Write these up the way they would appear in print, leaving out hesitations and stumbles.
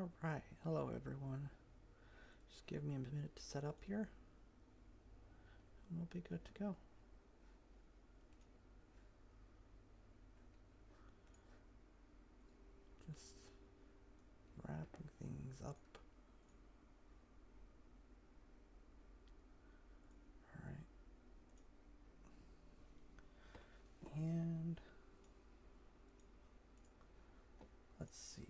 Alright, hello everyone. Just give me a minute to set up here and we'll be good to go. Just wrapping things up. Alright. And let's see.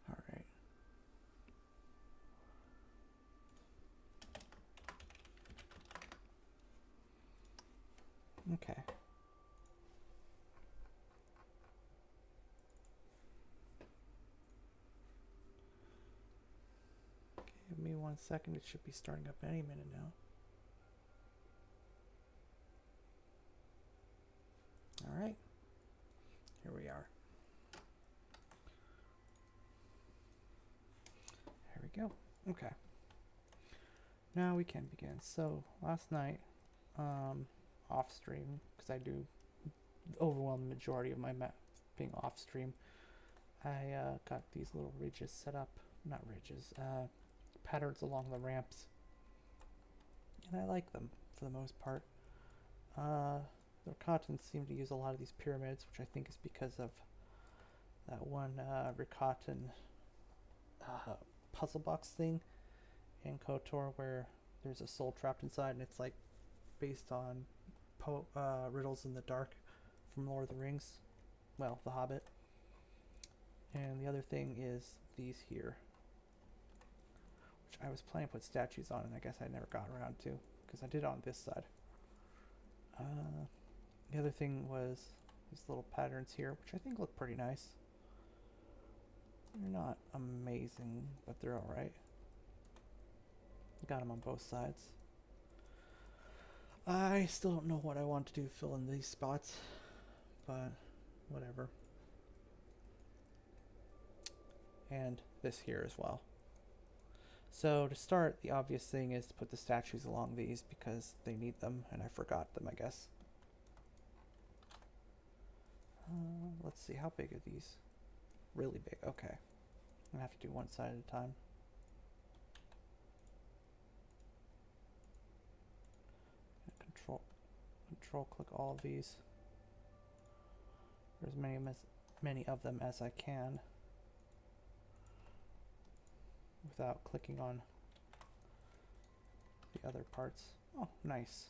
Alright. Okay. Give me 1 second. It should be starting up any minute now. Alright. Here we are. There we go. Okay. Now we can begin. So last night, off stream, because I do the overwhelming majority of my mapping off stream, I got these little ridges set up. Not ridges, patterns along the ramps. And I like them for the most part. The Rakatan seem to use a lot of these pyramids, which I think is because of that one Rakatan puzzle box thing in KOTOR where there's a soul trapped inside, and it's like based on riddles in the dark from Lord of the Rings. Well, The Hobbit. And the other thing is these here, which I was planning to put statues on, and I guess I never got around to, because I did it on this side. The other thing was these little patterns here, which I think look pretty nice. They're not amazing, but they're alright. Got them on both sides. I still don't know what I want to do to fill in these spots, but whatever. And this here as well. So to start, the obvious thing is to put the statues along these because they need them, and I forgot them, I guess. Let's see, how big are these? Really big, okay. I'm gonna have to do one side at a time. Control click all of these. There's many of them as I can without clicking on the other parts. Oh, nice.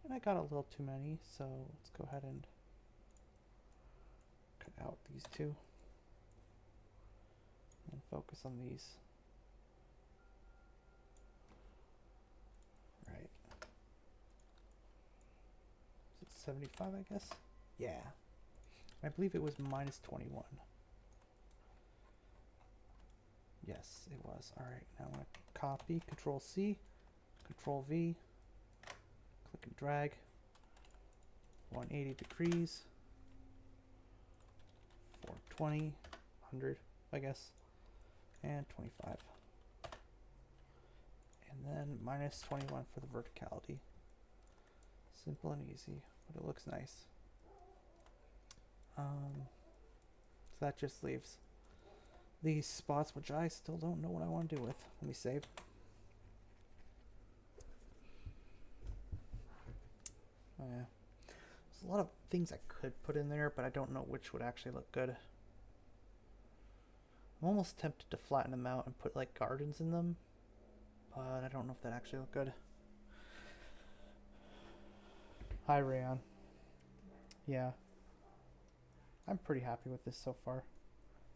And I got a little too many, so let's go ahead and cut out these two and focus on these. Right. Is it 75, I guess? Yeah. I believe it was minus 21. Yes, it was. Alright, now I'm going to copy, Control C, Control V, click and drag, 180 degrees, 420, 100, I guess, and 25. And then minus 21 for the verticality. Simple and easy, but it looks nice. So that just leaves these spots, which I still don't know what I want to do with. Let me save. Oh, yeah. There's a lot of things I could put in there, but I don't know which would actually look good. I'm almost tempted to flatten them out and put like gardens in them, but I don't know if that actually look good. Hi, Rayon. Yeah. I'm pretty happy with this so far.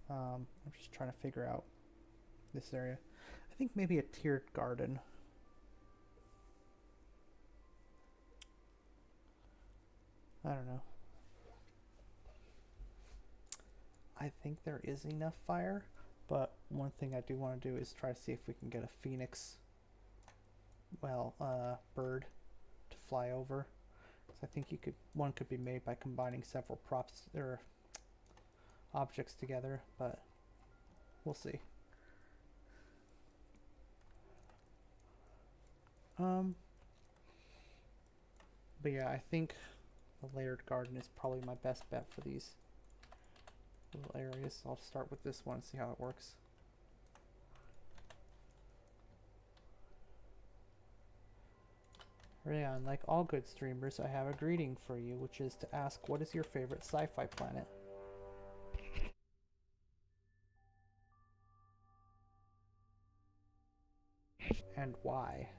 I'm just trying to figure out this area. I think maybe a tiered garden. I don't know. I think there is enough fire, but one thing I do want to do is try to see if we can get a phoenix, well, bird fly over. So I think one could be made by combining several props or objects together, but we'll see. But yeah, I think the layered garden is probably my best bet for these little areas. I'll start with this one and see how it works. Rayan, like all good streamers, I have a greeting for you, which is to ask, what is your favorite sci-fi planet? And why?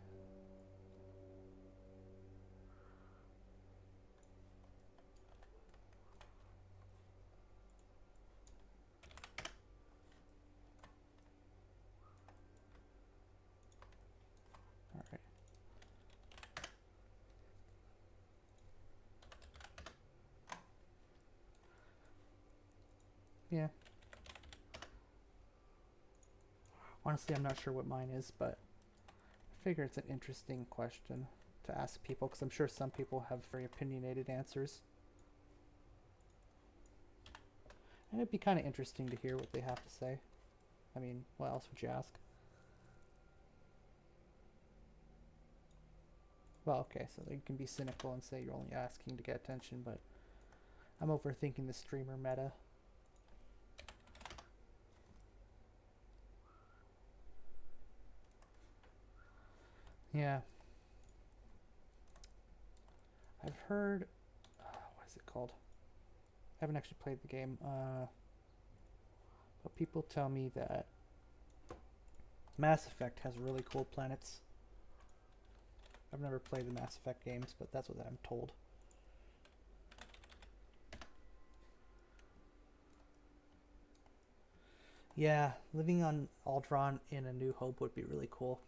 Alright. Yeah. Honestly, I'm not sure what mine is, but I figure it's an interesting question to ask people, because I'm sure some people have very opinionated answers. And it'd be kind of interesting to hear what they have to say. I mean, what else would you ask? Well, okay, so you can be cynical and say you're only asking to get attention, but I'm overthinking the streamer meta. Yeah. I've heard... what is it called? I haven't actually played the game. But people tell me that Mass Effect has really cool planets. I've never played the Mass Effect games, but that's what I'm told. Yeah, living on Aldron in A New Hope would be really cool.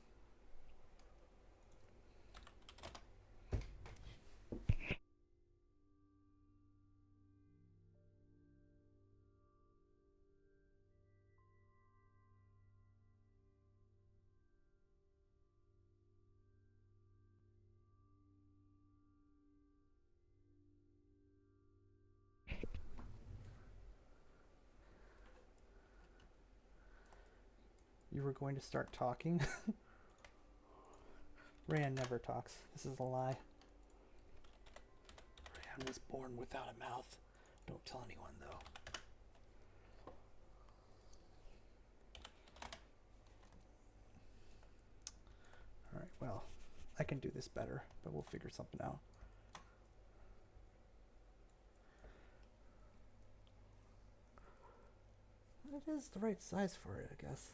You were going to start talking? Rand never talks. This is a lie. Rand was born without a mouth. Don't tell anyone, though. Alright, well, I can do this better, but we'll figure something out. It is the right size for it, I guess.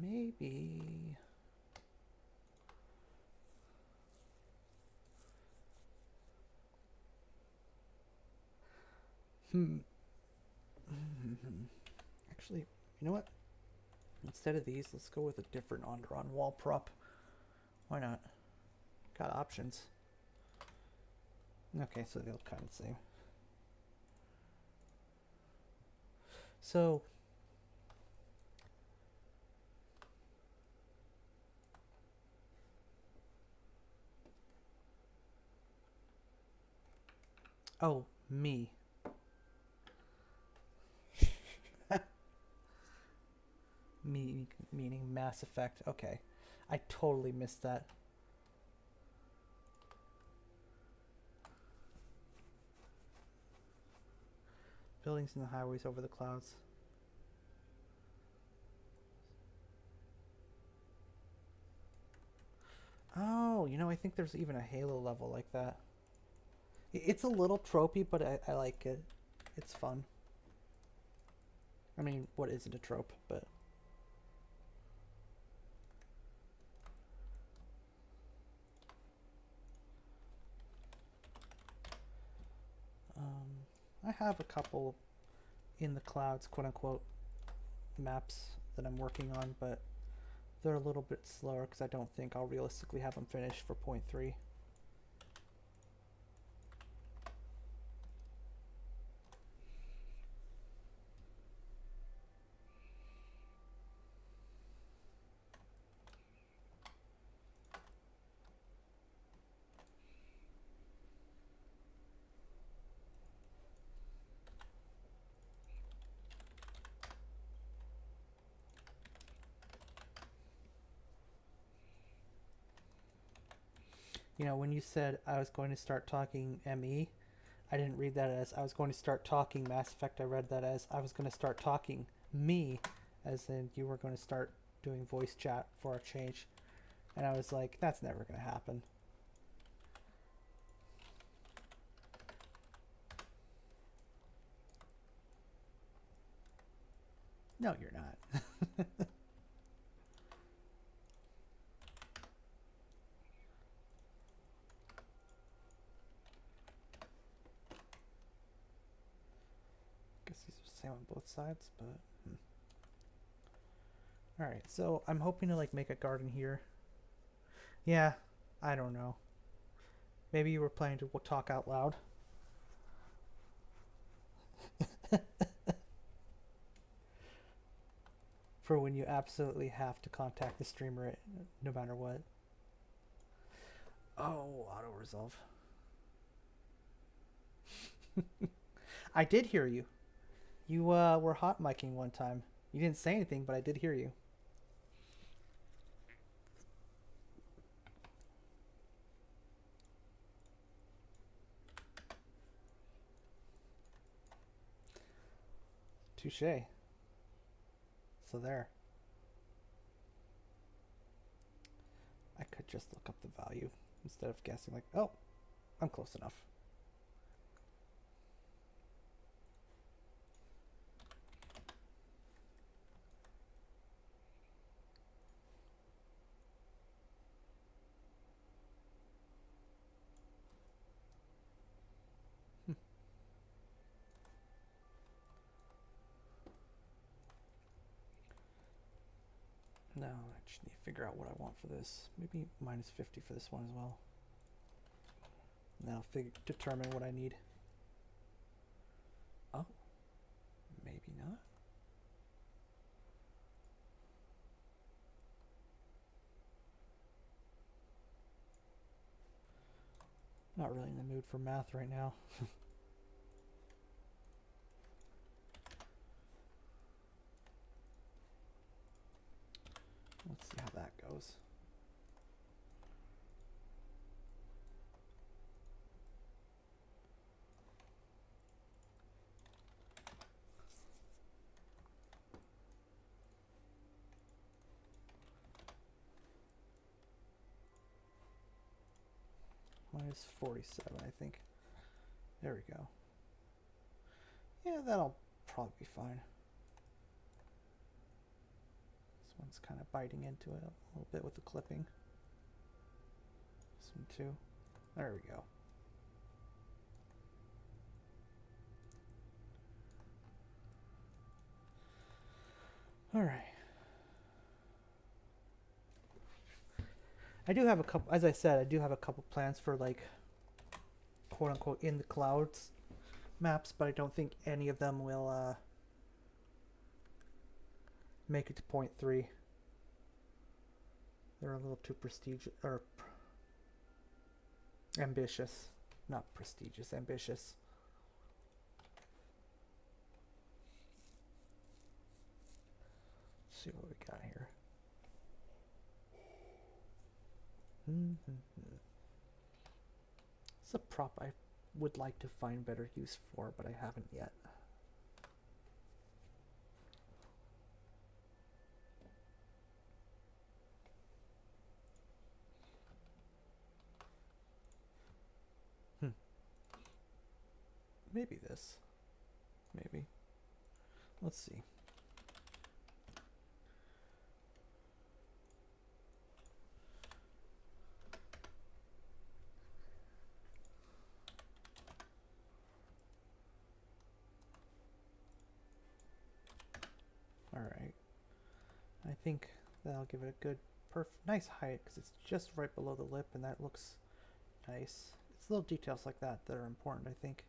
Maybe... Actually, you know what? Instead of these, let's go with a different Ondron wall prop. Why not? Got options. Okay, so they'll kind of same. So... Oh, me. Me meaning Mass Effect. Okay. I totally missed that. Buildings and the highways over the clouds. Oh, you know, I think there's even a Halo level like that. It's a little tropey, but I like it. It's fun. I mean, what isn't a trope, but... I have a couple in the clouds, quote-unquote, maps that I'm working on, but they're a little bit slower because I don't think I'll realistically have them finished for 0.3. You know, when you said I was going to start talking ME, I didn't read that as I was going to start talking Mass Effect. I read that as I was going to start talking me, as in you were going to start doing voice chat for a change. And I was like, that's never going to happen. No, you're not. Guess these are the same on both sides, but... Alright, so I'm hoping to like make a garden here. Yeah, I don't know. Maybe you were planning to talk out loud. For when you absolutely have to contact the streamer no matter what. Oh, auto resolve. I did hear you. You were hot micing one time. You didn't say anything, but I did hear you. Touche. So there. I could just look up the value instead of guessing like, oh, I'm close enough. Now I just need to figure out what I want for this. Maybe minus 50 for this one as well. Now determine what I need. Oh, maybe not. Not really in the mood for math right now. Let's see how that goes. Minus 47, I think. There we go. Yeah, that'll probably be fine. This one's kind of biting into it a little bit with the clipping. This one too. There we go. All right. I do have a couple, as I said, I do have a couple plans for like quote unquote in the clouds maps, but I don't think any of them will make it to point 3. They're a little too prestigious or ambitious. Not prestigious, ambitious. Let's see what we got here. It's a prop I would like to find better use for, but I haven't yet. Maybe this. Maybe. Let's see. Alright. I think that'll give it a good, nice height, because it's just right below the lip, and that looks nice. It's little details like that that are important, I think.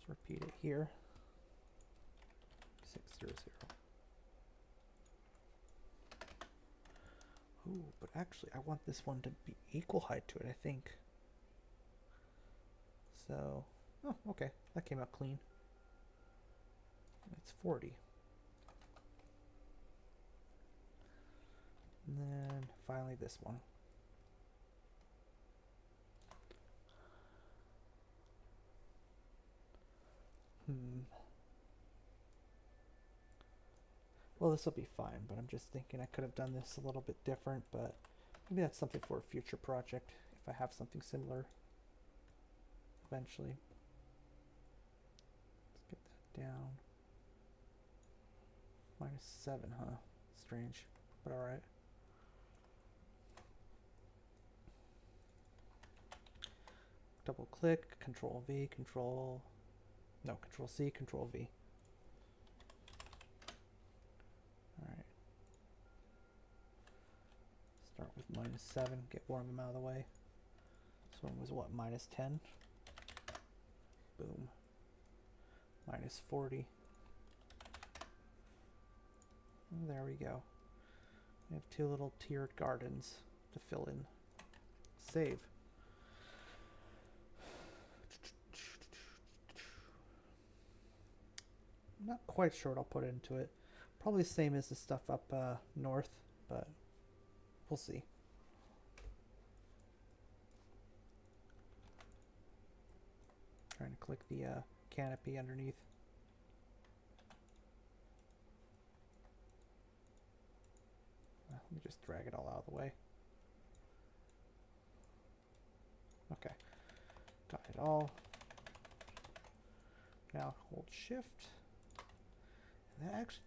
Let's repeat it here. 600. Ooh, but actually I want this one to be equal height to it, I think. So, oh, okay, that came out clean. It's 40. And then finally this one. Well, this will be fine, but I'm just thinking I could have done this a little bit different, but maybe that's something for a future project if I have something similar eventually. Let's get that down. -7, huh? Strange, but alright. Double click, Control V, Control C, Control V. Alright. Start with -7, get one of them out of the way. This one was what, -10? Boom. -40. And there we go. We have 2 little tiered gardens to fill in. Save. I'm not quite sure what I'll put into it. Probably the same as the stuff up north, but we'll see. Trying to click the canopy underneath. Let me just drag it all out of the way. Okay, got it all. Now hold shift. And that actually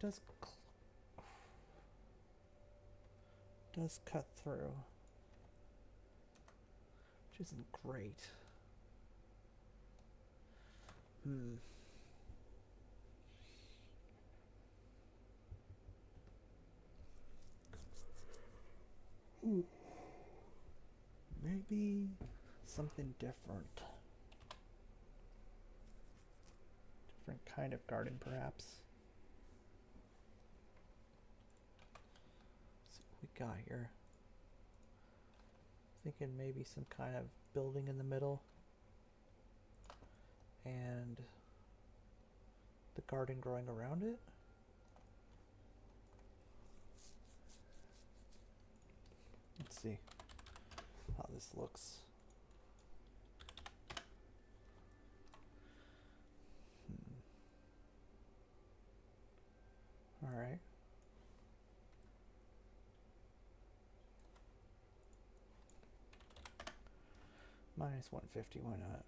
does cut through, which isn't great. Maybe something different. Different kind of garden, perhaps. Let's see what we got here. Thinking maybe some kind of building in the middle. And the garden growing around it. Let's see how this looks. All right. -150, why not?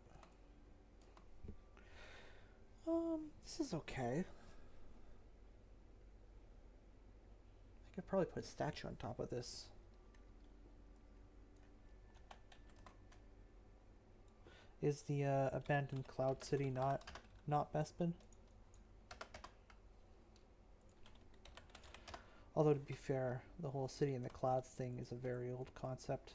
This is okay. I could probably put a statue on top of this. Is the abandoned cloud city not Bespin? Although to be fair, the whole city in the clouds thing is a very old concept.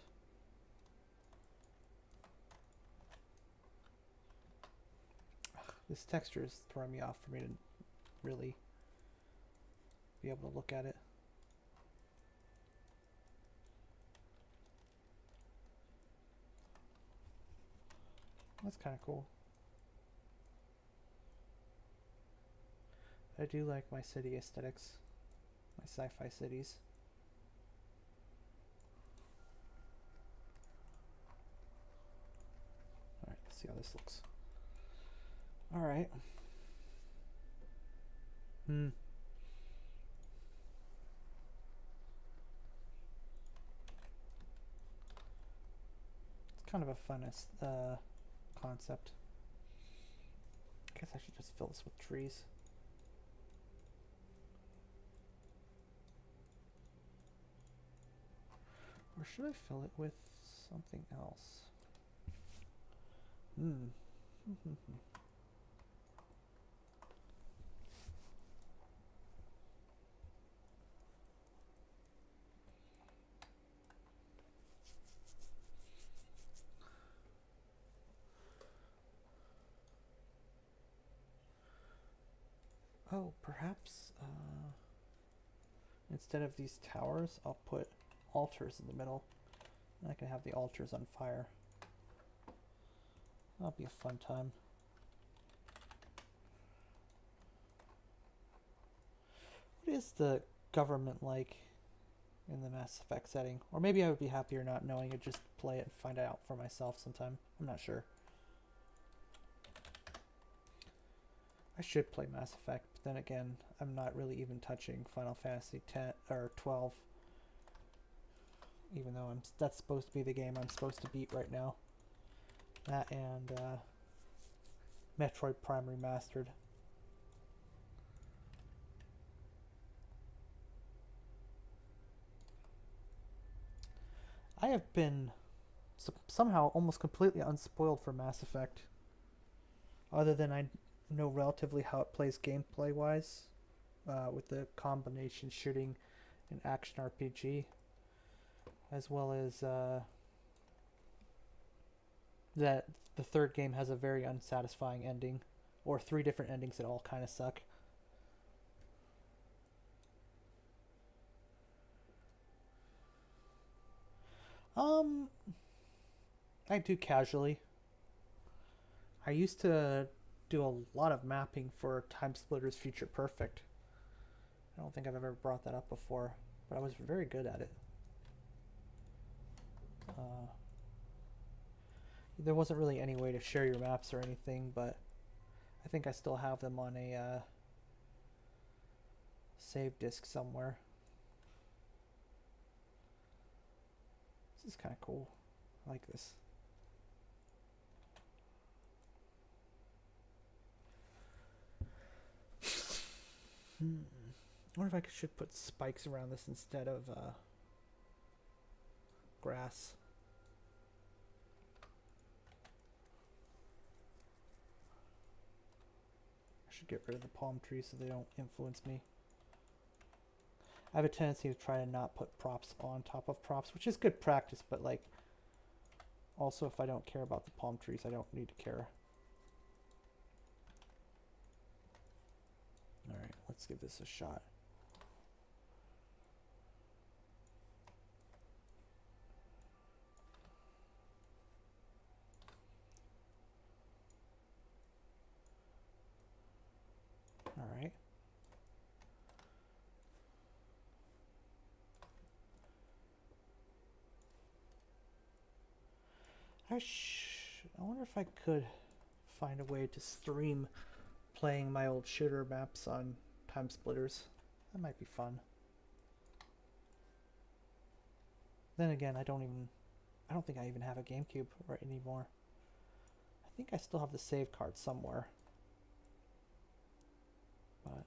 This texture is throwing me off for me to really be able to look at it. That's kind of cool. I do like my city aesthetics, my sci-fi cities. Alright, let's see how this looks. Alright. It's kind of a fun concept. I guess I should just fill this with trees. Or should I fill it with something else? Oh, perhaps instead of these towers, I'll put altars in the middle. And I can have the altars on fire. That'll be a fun time. What is the government like in the Mass Effect setting. Or maybe I would be happier not knowing it, just play it and find it out for myself sometime. I'm not sure. I should play Mass Effect, but then again, I'm not really even touching Final Fantasy 10 or 12. Even though that's supposed to be the game I'm supposed to beat right now. That and Metroid Prime Remastered. I have been somehow almost completely unspoiled for Mass Effect. Other than I know relatively how it plays gameplay wise, with the combination shooting and action RPG, as well as that the third game has a very unsatisfying ending, or 3 different endings that all kind of suck. I do casually. I used to do a lot of mapping for Time Splitters Future Perfect. I don't think I've ever brought that up before, but I was very good at it. There wasn't really any way to share your maps or anything, but I think I still have them on a save disk somewhere. This is kind of cool. I like this. I wonder if I should put spikes around this instead of grass. I should get rid of the palm trees so they don't influence me. I have a tendency to try to not put props on top of props, which is good practice, but like also if I don't care about the palm trees, I don't need to care. Alright, let's give this a shot. Alright. I wonder if I could find a way to stream playing my old shooter maps on Time Splitters. That might be fun. Then again, I don't think I even have a GameCube right anymore. I think I still have the save card somewhere. But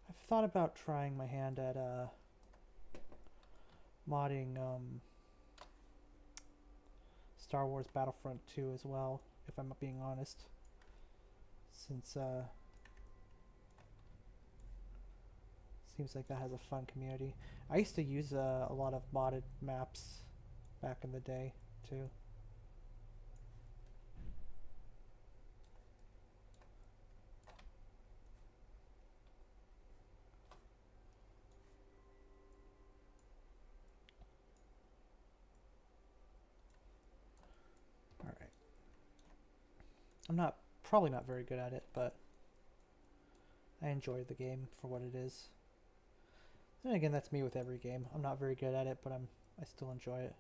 I've thought about trying my hand at modding Star Wars Battlefront 2 as well, if I'm being honest. Since seems like that has a fun community. I used to use a lot of modded maps back in the day too. Alright. I'm probably not very good at it, but I enjoy the game for what it is. Then again, that's me with every game. I'm not very good at it, but I still enjoy it.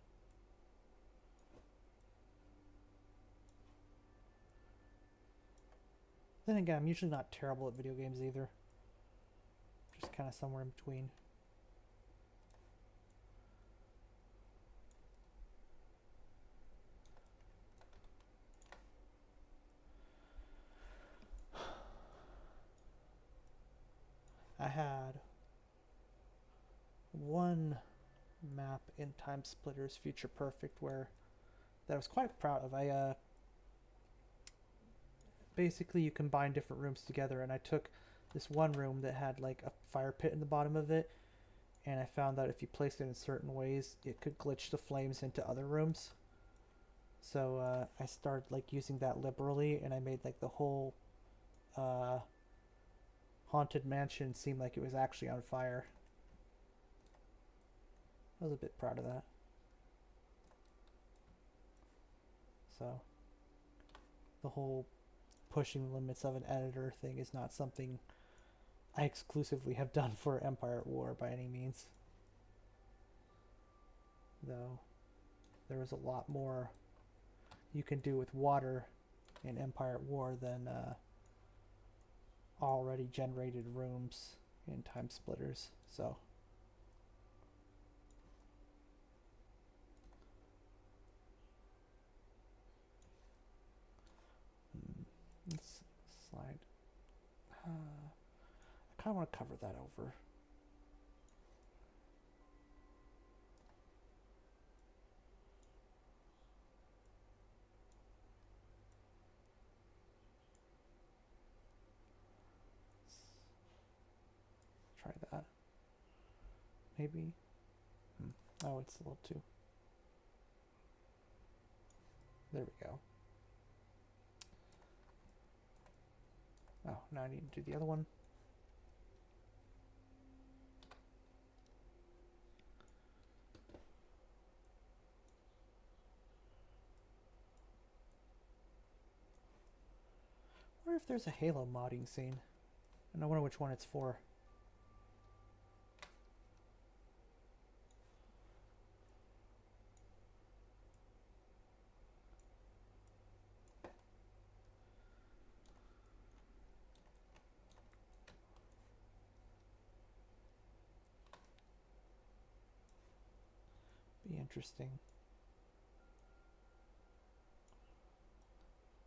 Then again, I'm usually not terrible at video games either. Just kind of somewhere in between. I had one map in Time Splitters Future Perfect that I was quite proud of. I basically you combine different rooms together, and I took this one room that had like a fire pit in the bottom of it, and I found that if you placed it in certain ways, it could glitch the flames into other rooms. So I started like using that liberally, and I made like the whole haunted mansion seem like it was actually on fire. I was a bit proud of that. So the whole pushing the limits of an editor thing is not something I exclusively have done for Empire at War by any means. Though there is a lot more you can do with water in Empire at War than already generated rooms in Time Splitters. So let's slide. I kind of want to cover that over. Try that. Maybe. Oh, it's a little too. There we go. Oh, now I need to do the other one. I wonder if there's a Halo modding scene. And I wonder which one it's for. Be interesting.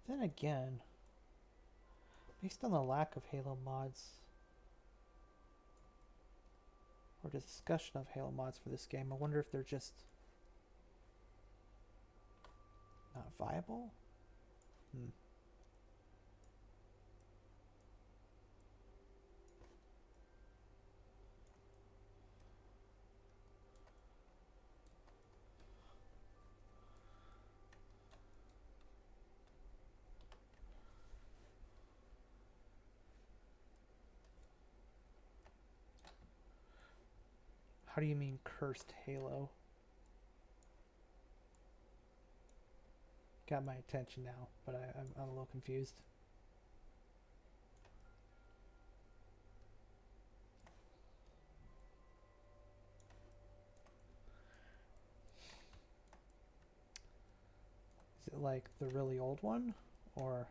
Then again, based on the lack of Halo mods, or discussion of Halo mods for this game, I wonder if they're just not viable? How do you mean cursed Halo? Got my attention now, but I'm a little confused. Is it like the really old one, or?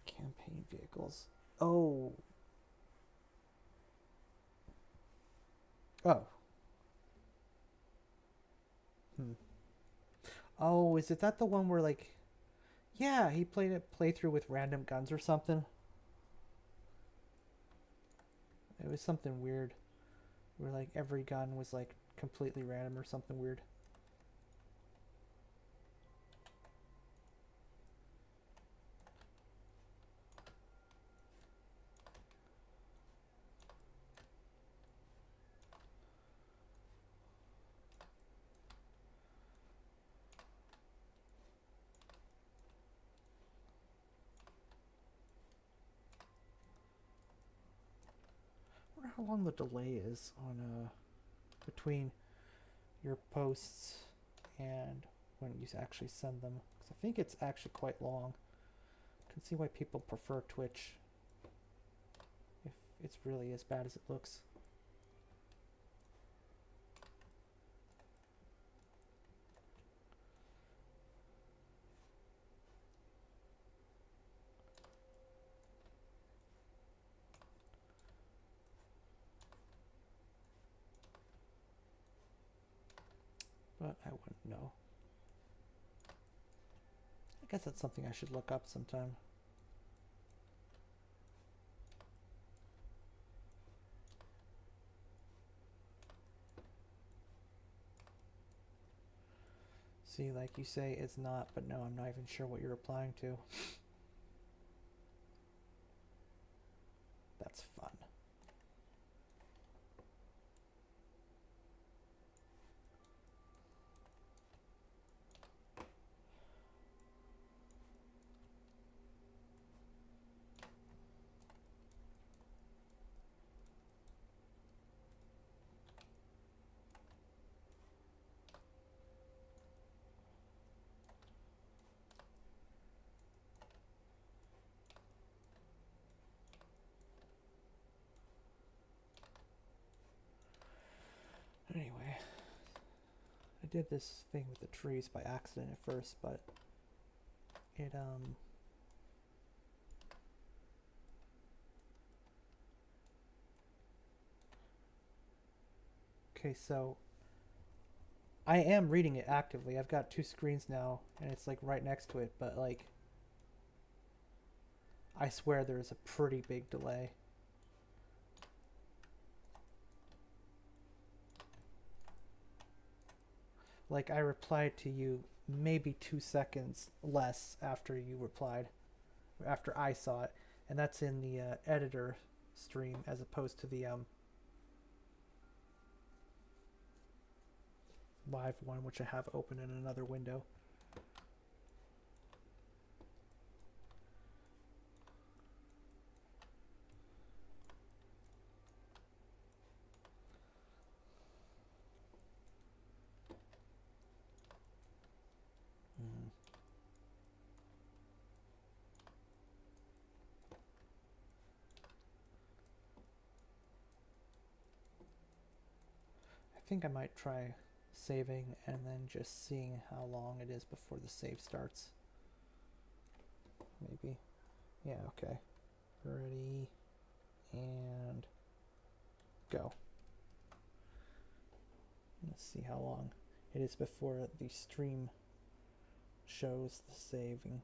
Campaign vehicles. Oh. Oh. Oh, is it that the one where like, yeah, he played it playthrough with random guns or something? It was something weird, where like every gun was like completely random or something weird. I wonder how long the delay is on between your posts and when you actually send them, because I think it's actually quite long. I can see why people prefer Twitch if it's really as bad as it looks. But I wouldn't know. I guess that's something I should look up sometime. See, like you say, it's not, but no, I'm not even sure what you're replying to. That's fun. I did this thing with the trees by accident at first, but it okay, so I am reading it actively. I've got two screens now and it's like right next to it, but like I swear there's a pretty big delay. Like I replied to you maybe 2 seconds less after you replied, after I saw it, and that's in the editor stream as opposed to the live one, which I have open in another window. I think I might try saving and then just seeing how long it is before the save starts. Maybe. Yeah, okay. Ready and go. Let's see how long it is before the stream shows the saving.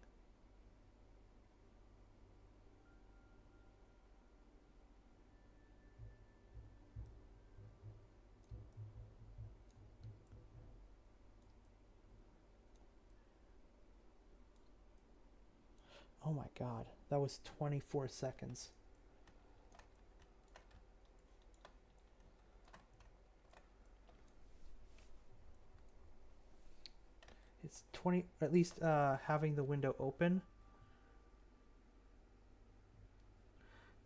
Oh my god, that was 24 seconds. It's 20, at least having the window open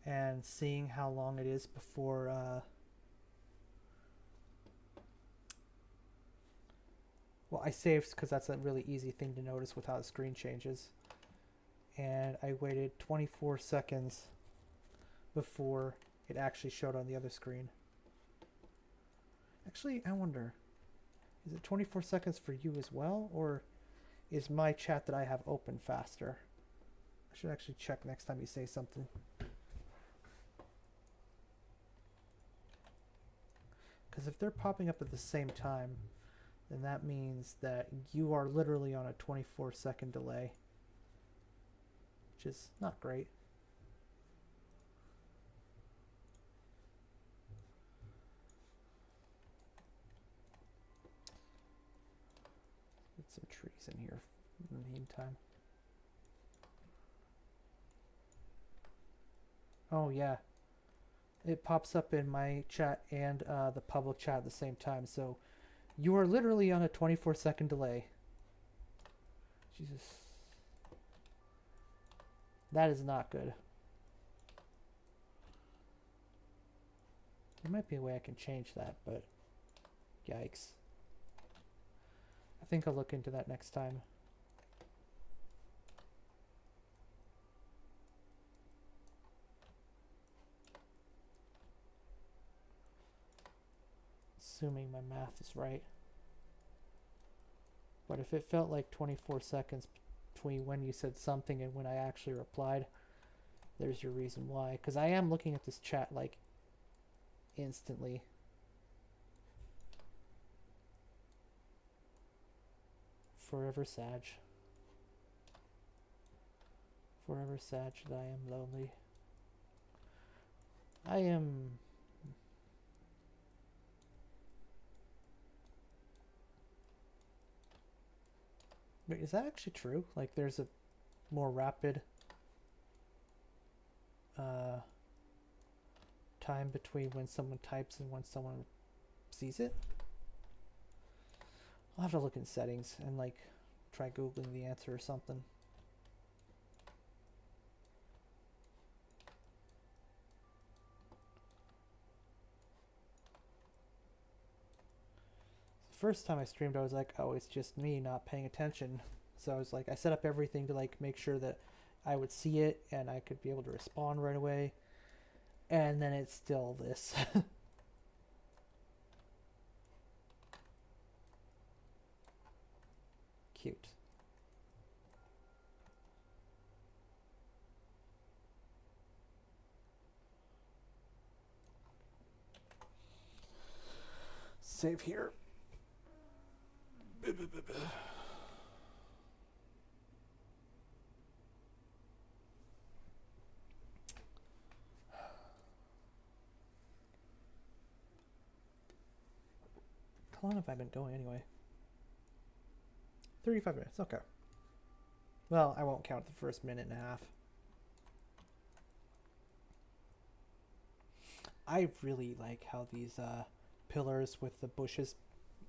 and seeing how long it is before well, I saved because that's a really easy thing to notice with how the screen changes. And I waited 24 seconds before it actually showed on the other screen. Actually, I wonder, is it 24 seconds for you as well, or is my chat that I have open faster? I should actually check next time you say something. Because if they're popping up at the same time, then that means that you are literally on a 24-second delay, which is not great. Get some trees in here in the meantime. Oh yeah, it pops up in my chat and the public chat at the same time, so you are literally on a 24-second delay. Jesus. That is not good. There might be a way I can change that, but yikes. I think I'll look into that next time. Assuming my math is right. But if it felt like 24 seconds between when you said something and when I actually replied, there's your reason why. Because I am looking at this chat like instantly. Forever Sag. Forever Sag that I am lonely. I am... Wait, is that actually true? Like there's a more rapid time between when someone types and when someone sees it? I'll have to look in settings and like try Googling the answer or something. First time I streamed, I was like, oh, it's just me not paying attention. So I was like, I set up everything to like make sure that I would see it and I could be able to respond right away. And then it's still this. Cute. Save here. How long have I been going anyway? 35 minutes, okay. Well, I won't count the first minute and a half. I really like how these pillars with the bushes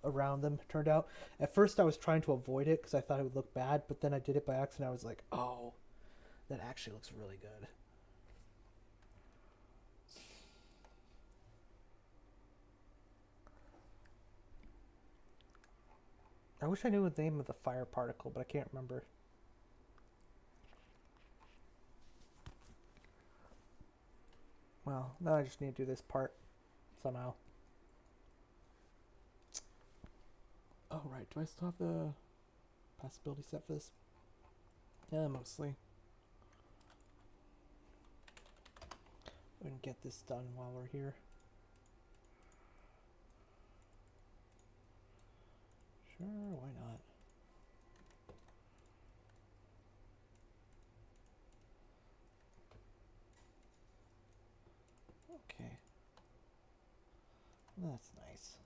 around them turned out. At first I was trying to avoid it because I thought it would look bad, but then I did it by accident. I was like, oh, that actually looks really good. I wish I knew the name of the fire particle, but I can't remember. Well, now I just need to do this part somehow. Oh, right. Do I still have the possibility set for this? Yeah, mostly. We can get this done while we're here. Sure, why not? Okay. That's nice.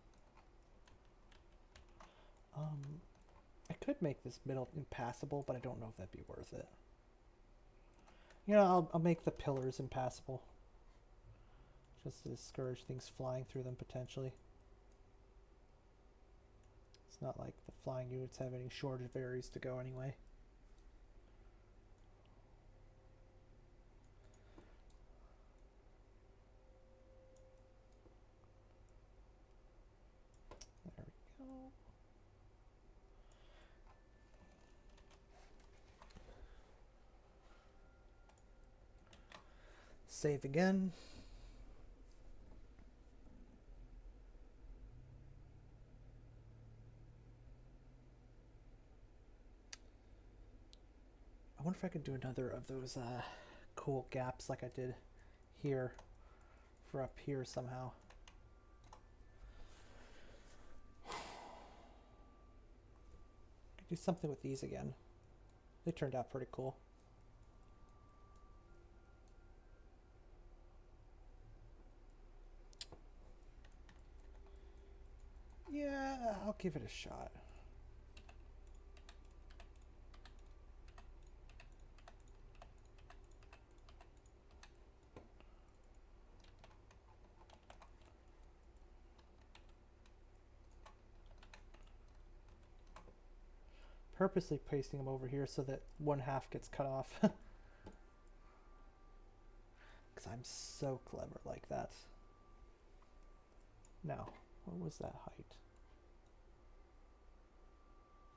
I could make this middle impassable, but I don't know if that'd be worth it. You know, I'll make the pillars impassable. Just to discourage things flying through them potentially. It's not like the flying units have any shortage of areas to go anyway. There we go. Save again. I wonder if I could do another of those cool gaps like I did here for up here somehow. Could do something with these again. They turned out pretty cool. Yeah, I'll give it a shot. Purposely pasting them over here so that one half gets cut off. Because I'm so clever like that. Now, what was that height?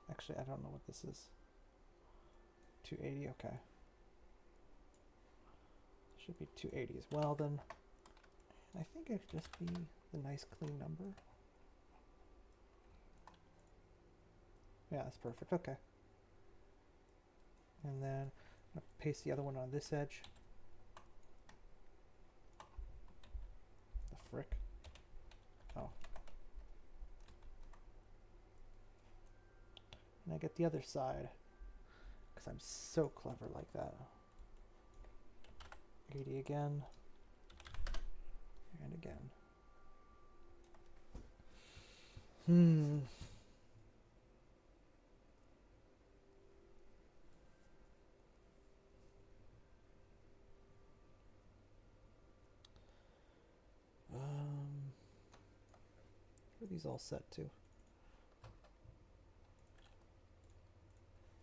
Actually, I don't know what this is. 280, okay. Should be 280 as well then. I think it could just be the nice clean number. Yeah, that's perfect. Okay. And then I'm going to paste the other one on this edge. The frick. Oh. And I get the other side. Because I'm so clever like that. 80 again. And again. Where are these all set to?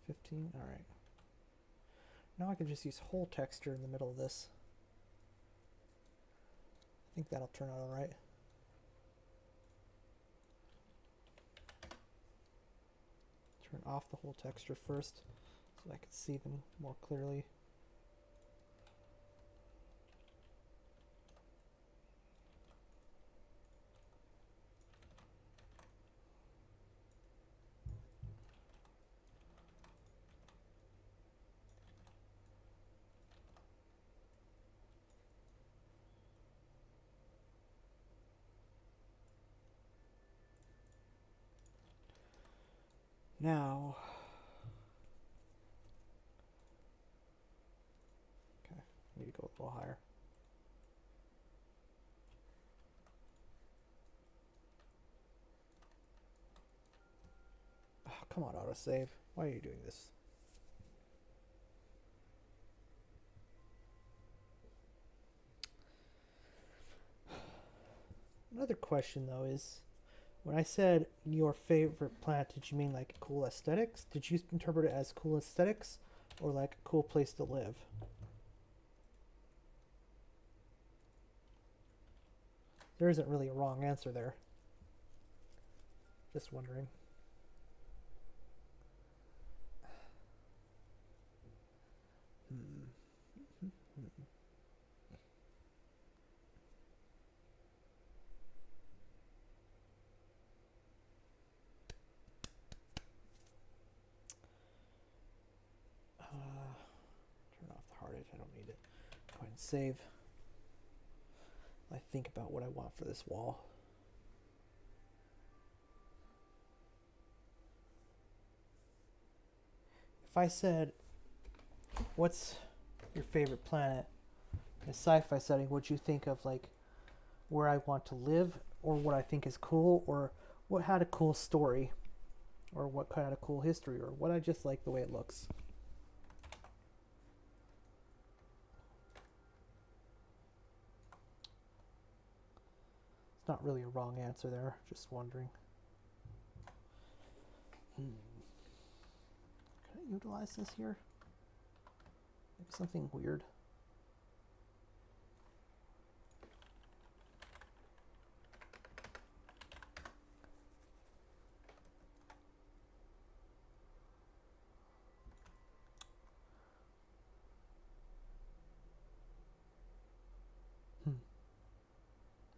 15? Alright. Now I can just use whole texture in the middle of this. I think that'll turn out alright. Turn off the whole texture first so I can see them more clearly. Now, okay, need to go a little higher. Oh, come on, autosave. Why are you doing this? Another question though is, when I said your favorite planet, did you mean like cool aesthetics? Did you interpret it as cool aesthetics or like a cool place to live? There isn't really a wrong answer there. Just wondering. Turn off the hard edge. I don't need it. Go ahead and save. I think about what I want for this wall. If I said, what's your favorite planet in a sci-fi setting, would you think of like where I want to live, or what I think is cool, or what had a cool story, or what had a cool history, or what I just like the way it looks? It's not really a wrong answer there, just wondering. Can I utilize this here? Maybe something weird.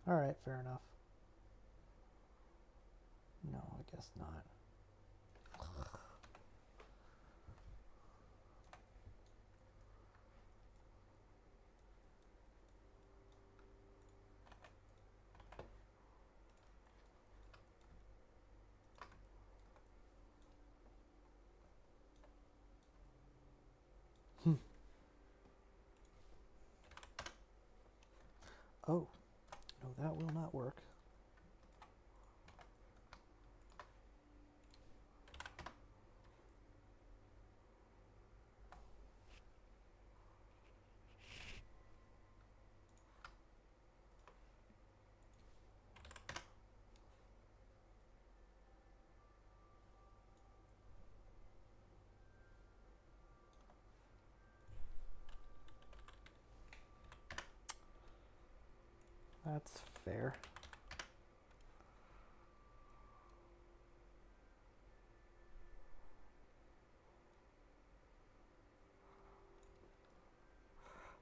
Alright, fair enough. No, I guess not. Oh, no, that will not work. That's fair.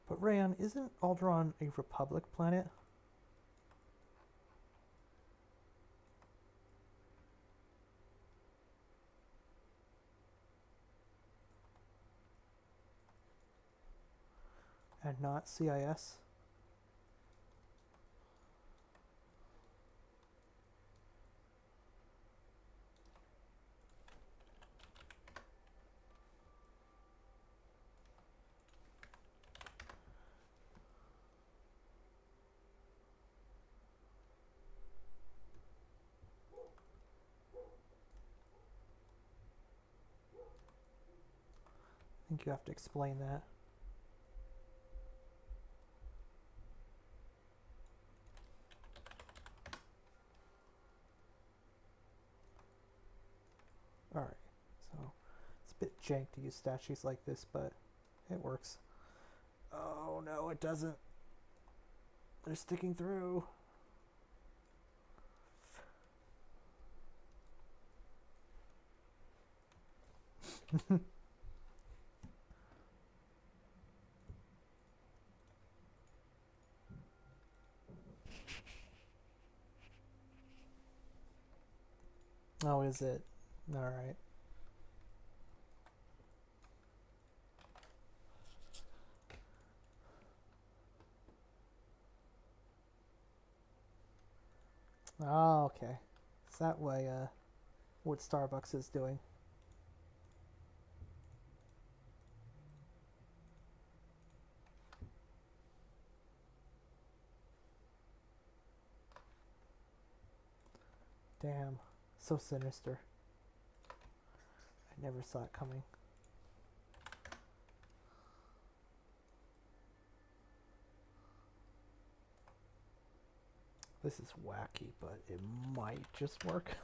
But Rayan, isn't Alderaan a Republic planet? And not CIS? I think you have to explain that. Alright, so it's a bit jank to use statues like this, but it works. Oh no, it doesn't. They're sticking through. Oh, is it? Alright. Oh, okay. Is that what Starbucks is doing? Damn. So sinister. I never saw it coming. This is wacky, but it might just work.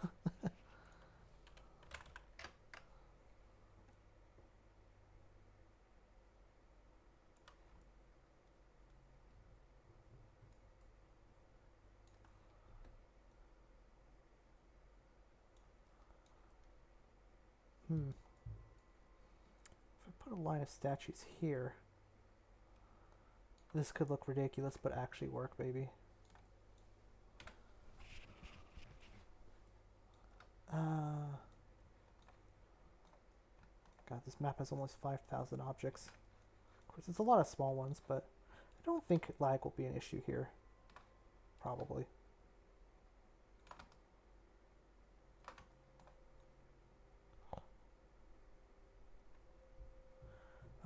If I put a line of statues here, this could look ridiculous, but actually work, baby. God, this map has almost 5,000 objects. Of course, it's a lot of small ones, but I don't think lag will be an issue here. Probably.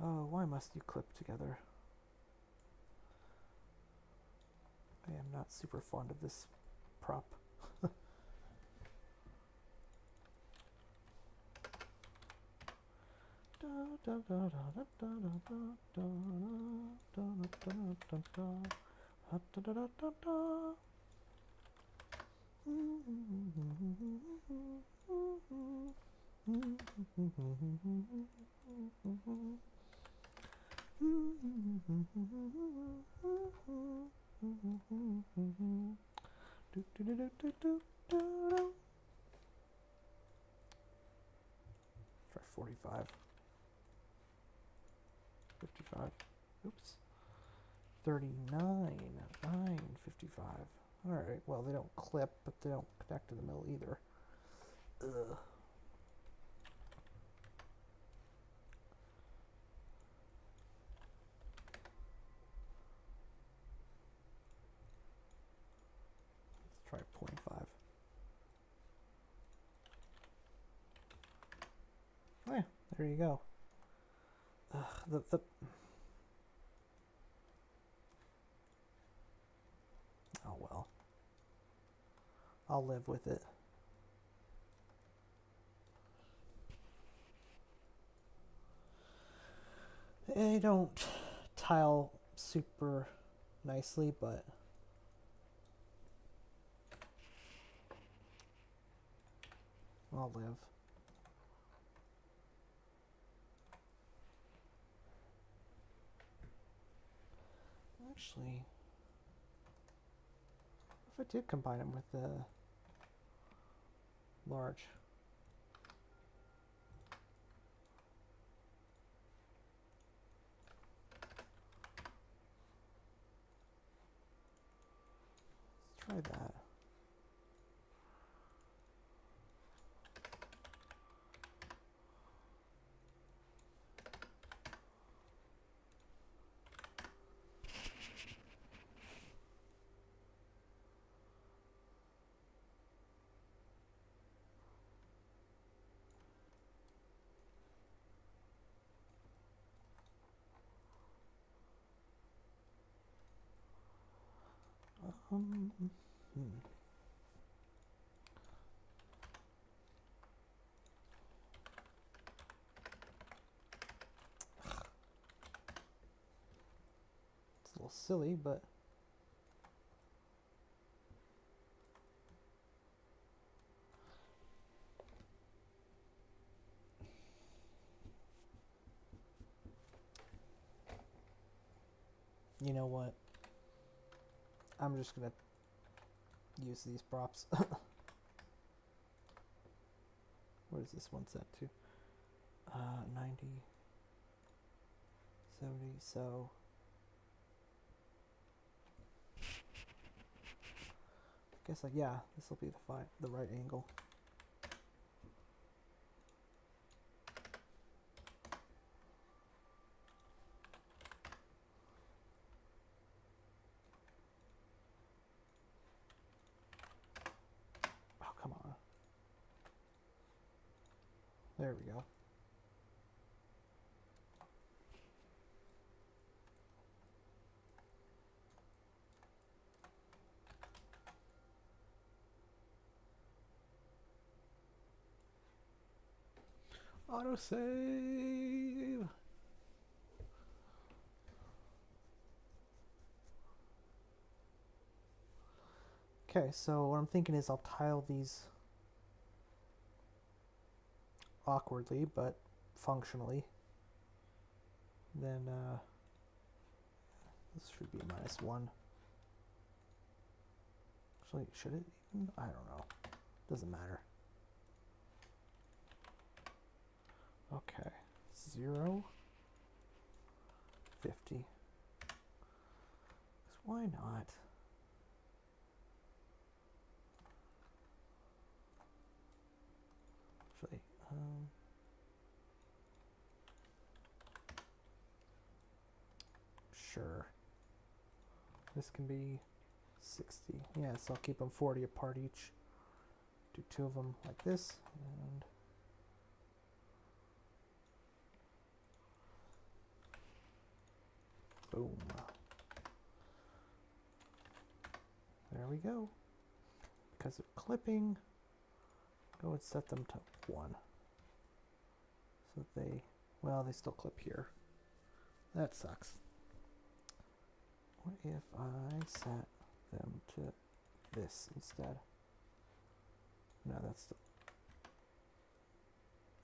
Oh, why must you clip together? I am not super fond of this prop. Try 45. 55. Oops. 39. 9. 55. Alright, well, they don't clip, but they don't connect in the middle either. Ugh. Let's try 0.5. Oh yeah, there you go. Oh well. I'll live with it. They don't tile super nicely, but I'll live. Actually, if I did combine them with the large. Let's try that. It's a little silly, but you know what? I'm just gonna use these props. What is this one set to? 90, 70, so I guess like, yeah, this will be the right angle. Oh, come on. There we go. Autosave. Okay, so what I'm thinking is I'll tile these awkwardly, but functionally. Then this should be -1. Actually, should it even? I don't know. Doesn't matter. Okay, 0, 50. Why not? Actually, sure. This can be 60. Yeah, so I'll keep them 40 apart each. Do 2 of them like this, and boom. There we go. Because of clipping, go and set them to 1. So they, well, they still clip here. That sucks. What if I set them to this instead? No, that's still...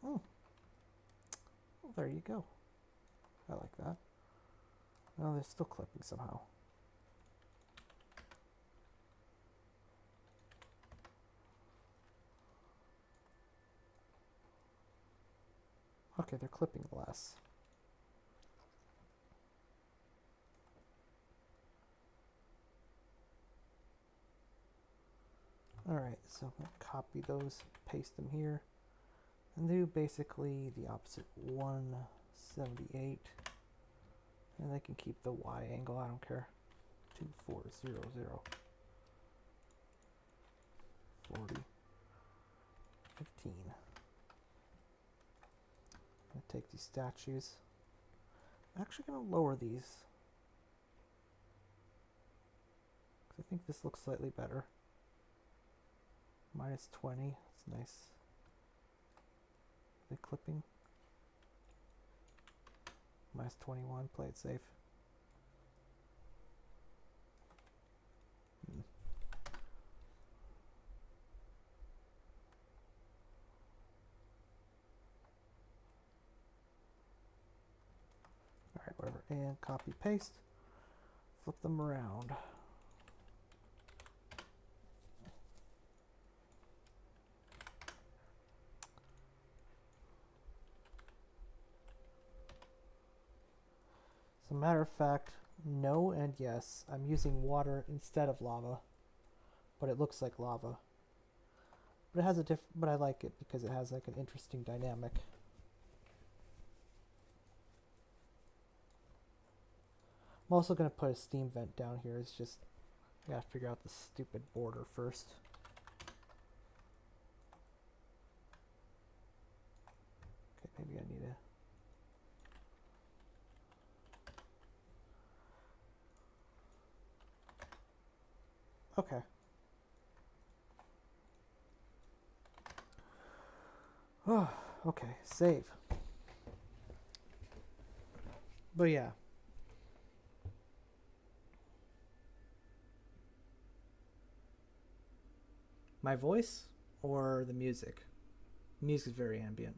Oh. Well, there you go. I like that. Oh, they're still clipping somehow. Okay, they're clipping less. Alright, so I'm going to copy those, paste them here, and do basically the opposite 178. And they can keep the Y angle, I don't care. 2400. 40. 15. I'm going to take these statues. I'm actually going to lower these. Because I think this looks slightly better. -20. It's nice. The clipping. -21. Play it safe. Alright, whatever. And copy paste. Flip them around. As a matter of fact, no and yes, I'm using water instead of lava, but it looks like lava. But it has a but I like it because it has like an interesting dynamic. I'm also going to put a steam vent down here. It's just, I gotta figure out the stupid border first. Okay, maybe I need to... Okay. Oh, okay, save. But yeah. My voice or the music? Music is very ambient.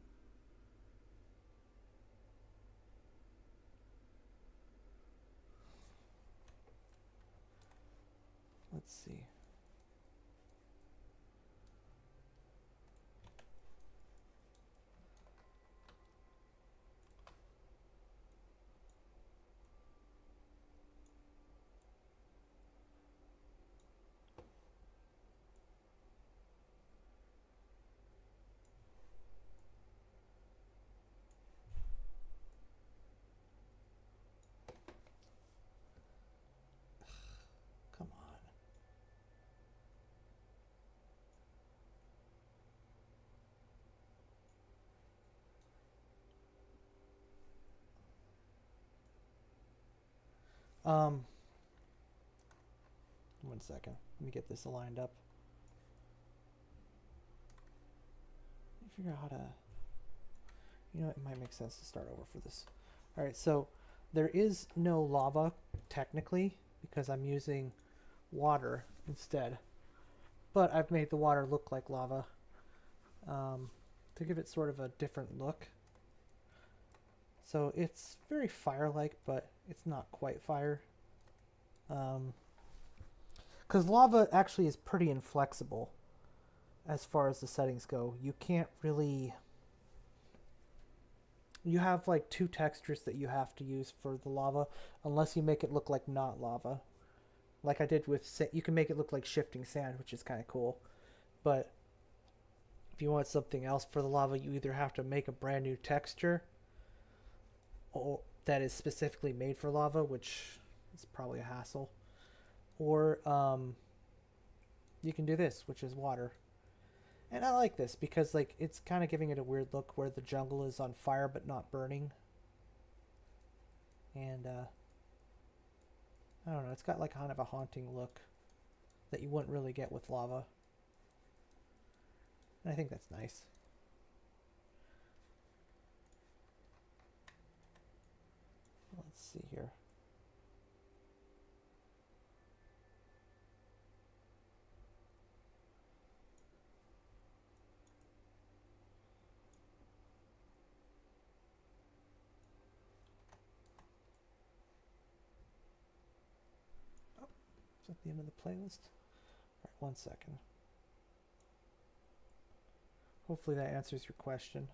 Let's see. Come on. 1 second. Let me get this aligned up. Let me figure out how to... You know, it might make sense to start over for this. All right, so there is no lava technically because I'm using water instead. But I've made the water look like lava to give it sort of a different look. So it's very fire-like, but it's not quite fire. Because lava actually is pretty inflexible as far as the settings go. You can't really... You have like two textures that you have to use for the lava, unless you make it look like not lava. Like I did with... You can make it look like shifting sand, which is kind of cool. But if you want something else for the lava, you either have to make a brand new texture or that is specifically made for lava, which is probably a hassle. Or you can do this, which is water. And I like this because like it's kind of giving it a weird look where the jungle is on fire but not burning. And I don't know, it's got like kind of a haunting look that you wouldn't really get with lava. And I think that's nice. Let's see here. Oh, is that the end of the playlist? All right, 1 second. Hopefully that answers your question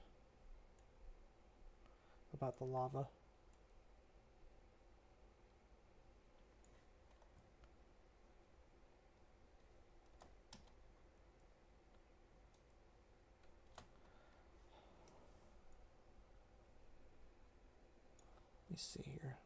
about the lava. Let me see here.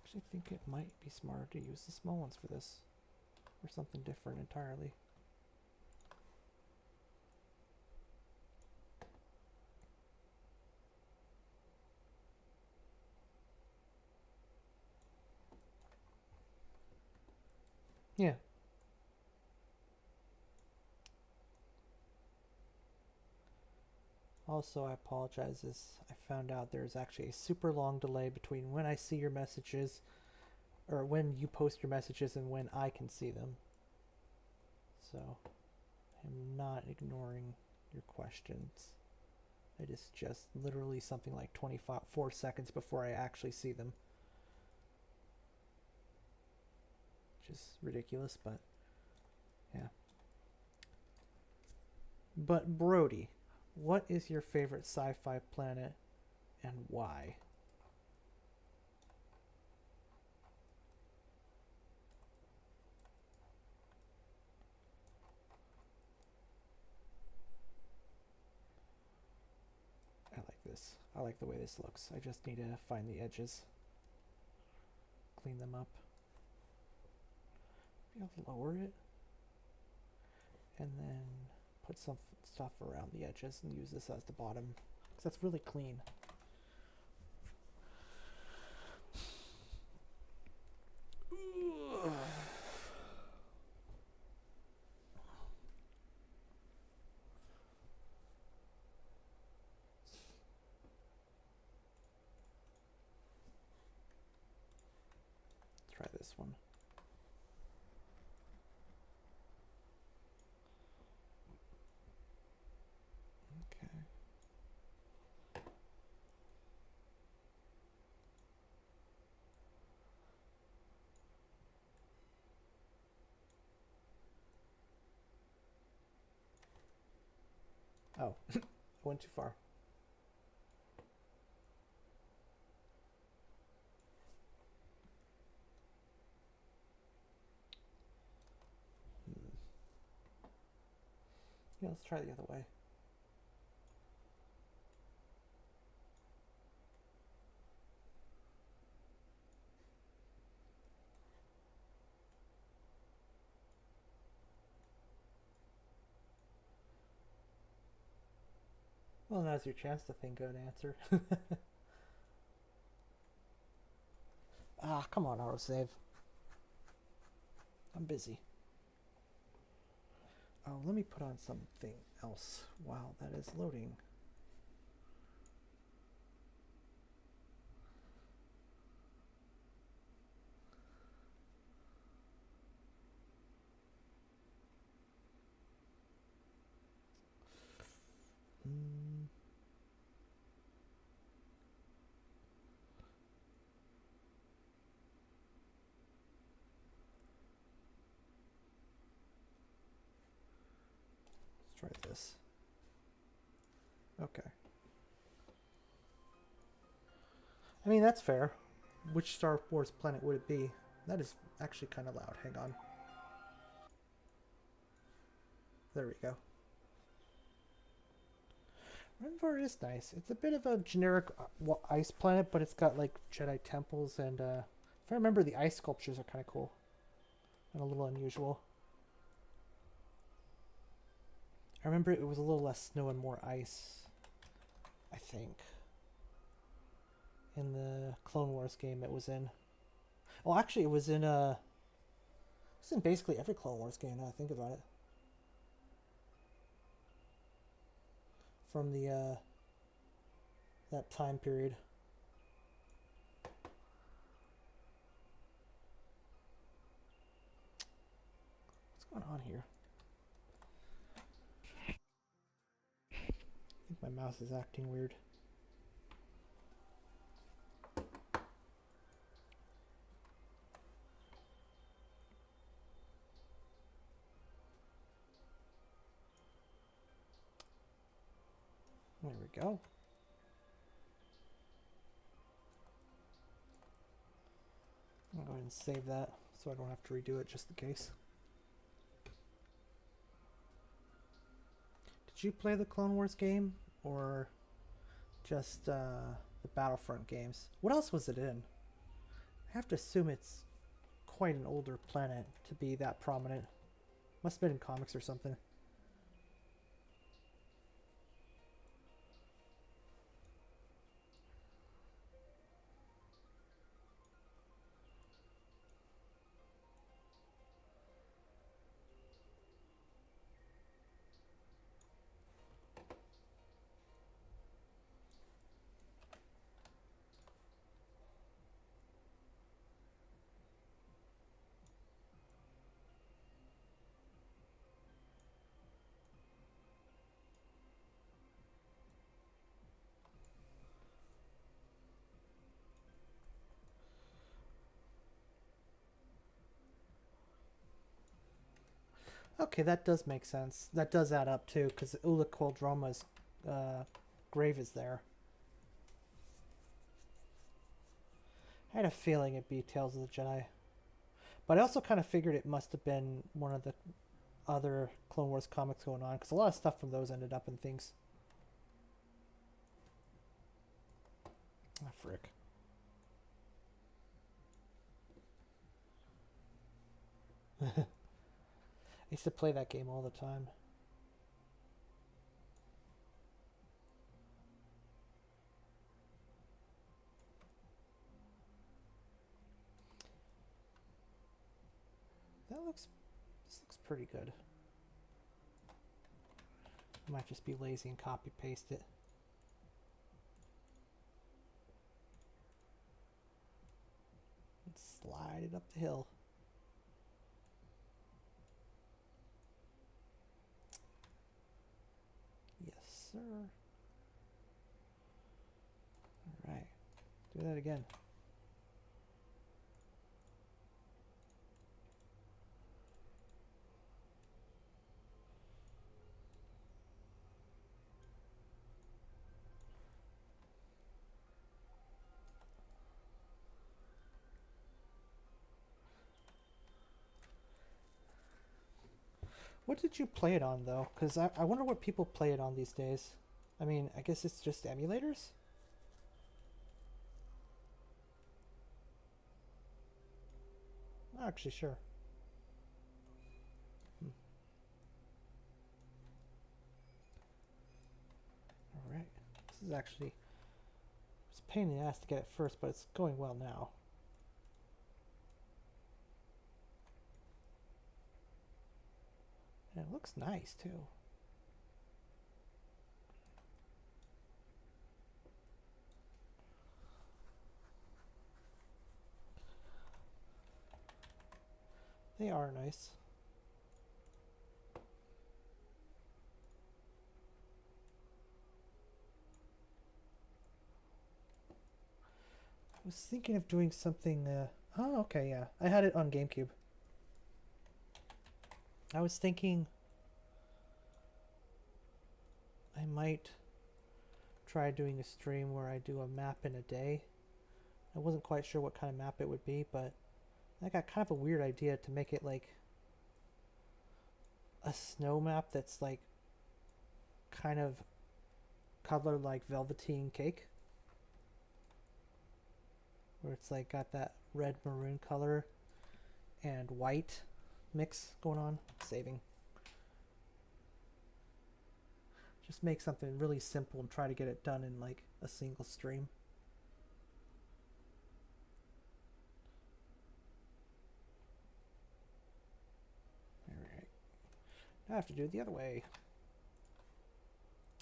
Actually think it might be smarter to use the small ones for this, or something different entirely. Yeah. Also, I apologize as I found out there's actually a super long delay between when I see your messages, or when you post your messages, and when I can see them. So, I'm not ignoring your questions. It is just literally something like 24 seconds before I actually see them. Which is ridiculous, but yeah. But Brody, what is your favorite sci-fi planet and why? I like this. I like the way this looks. I just need to find the edges. Clean them up. Maybe I'll lower it. And then put some stuff around the edges and use this as the bottom. Because that's really clean. Try this one. Okay. Oh, I went too far. Yeah, let's try the other way. Well, now's your chance to think of an answer. Ah, come on, autosave. I'm busy. Oh, let me put on something else while that is loading. Mm. Let's try this. Okay. I mean, that's fair. Which Star Wars planet would it be? That is actually kind of loud. Hang on. There we go. Renvar is nice. It's a bit of a generic ice planet, but it's got like Jedi temples, and if I remember, the ice sculptures are kind of cool and a little unusual. I remember it was a little less snow and more ice, I think, in the Clone Wars game it was in. Well, actually, it's in basically every Clone Wars game. Now I think about it, from the that time period. What's going on here? I think my mouse is acting weird. There we go. I'll go ahead and save that so I don't have to redo it just in case. Did you play the Clone Wars game or just the Battlefront games? What else was it in? I have to assume it's quite an older planet to be that prominent. Must have been in comics or something. Okay, that does make sense. That does add up too, because Ula Quildroma's grave is there. I had a feeling it'd be Tales of the Jedi, but I also kind of figured it must have been one of the other Clone Wars comics going on, because a lot of stuff from those ended up in things. Ah, frick. I used to play that game all the time. That looks. This looks pretty good. I might just be lazy and copy paste it. And slide it up the hill. Yes, sir. Alright. Do that again. What did you play it on, though? Because I wonder what people play it on these days. I mean, I guess it's just emulators? Not actually sure. Hmm. Alright. This is actually... It's a pain in the ass to get it first, but it's going well now. And it looks nice too. They are nice. I was thinking of doing something. Oh, okay, yeah. I had it on GameCube. I was thinking I might try doing a stream where I do a map in a day. I wasn't quite sure what kind of map it would be, but I got kind of a weird idea to make it like a snow map that's like kind of colored like velveteen cake, where it's like got that red maroon color and white mix going on. Saving. Just make something really simple and try to get it done in like a single stream. Alright. Now I have to do it the other way.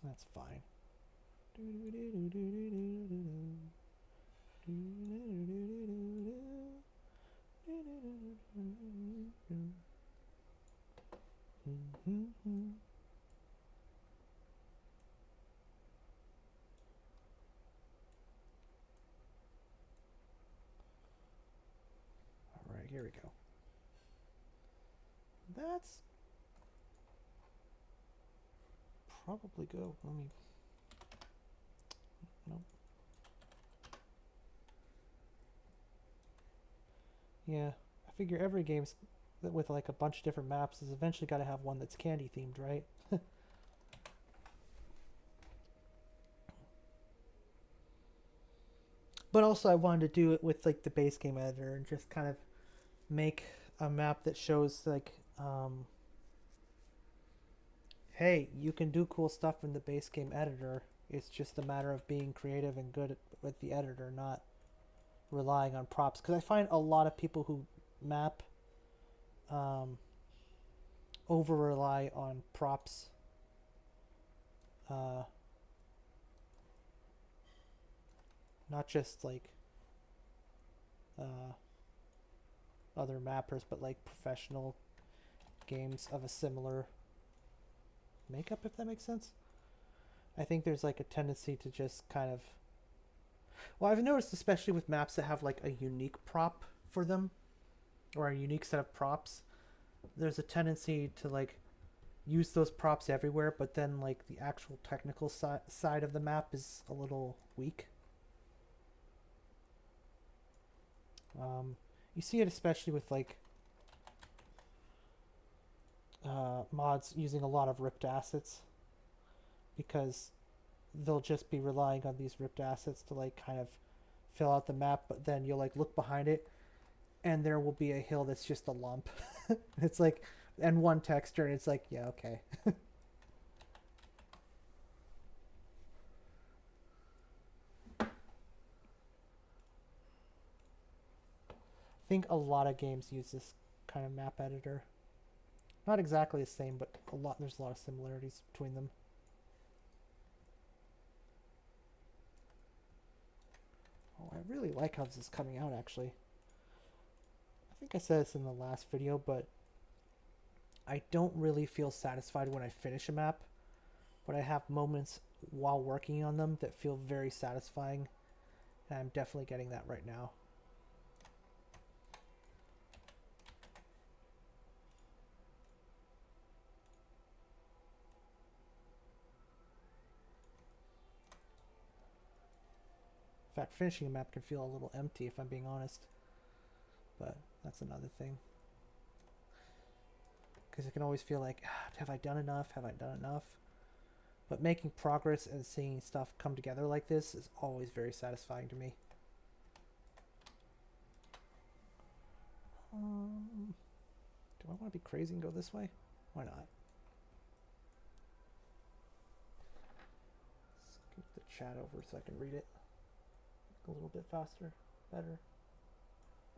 That's fine. Alright, here we go. That's probably go. Let me. Nope. Yeah, I figure every game's with like a bunch of different maps is eventually got to have one that's candy themed, right? But also I wanted to do it with like the base game editor and just kind of make a map that shows like hey, you can do cool stuff in the base game editor. It's just a matter of being creative and good with the editor, not relying on props. Because I find a lot of people who map over rely on props. Not just like other mappers, but like professional games of a similar makeup, if that makes sense. I think there's like a tendency to just kind of. Well, I've noticed, especially with maps that have like a unique prop for them or a unique set of props, there's a tendency to like use those props everywhere, but then like the actual technical side of the map is a little weak. You see it especially with like mods using a lot of ripped assets, because they'll just be relying on these ripped assets to like kind of fill out the map, but then you'll like look behind it and there will be a hill that's just a lump. It's like, and one texture, and it's like, yeah, okay. I think a lot of games use this kind of map editor. Not exactly the same, but there's a lot of similarities between them. Oh, I really like how this is coming out, actually. I think I said this in the last video, but I don't really feel satisfied when I finish a map, but I have moments while working on them that feel very satisfying, and I'm definitely getting that right now. In fact, finishing a map can feel a little empty if I'm being honest, but that's another thing. Because it can always feel like, have I done enough? Have I done enough? But making progress and seeing stuff come together like this is always very satisfying to me. Do I want to be crazy and go this way? Why not? Scoot the chat over so I can read it a little bit faster. Better.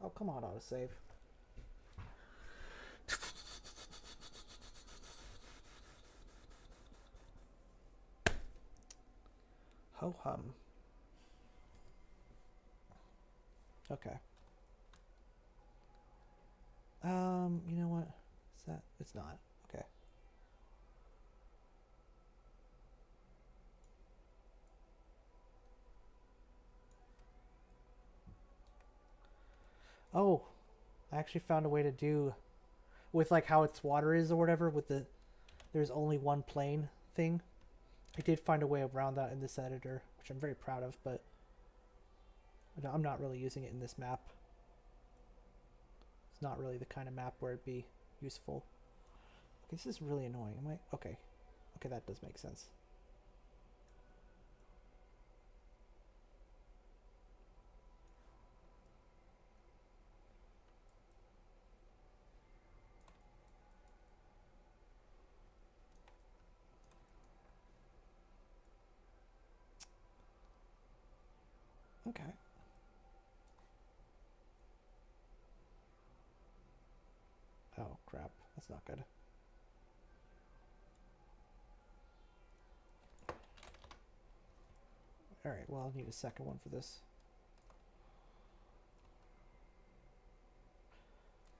Oh, come on, autosave. Ho hum. Okay. You know what? Is that? It's not. Okay. Oh, I actually found a way to do with like how its water is or whatever with the there's only one plane thing. I did find a way around that in this editor, which I'm very proud of, but I'm not really using it in this map. It's not really the kind of map where it'd be useful. Okay, this is really annoying. Am I? Okay. Okay, that does make sense. Okay. Oh, crap. That's not good. Alright, well, I'll need a second one for this.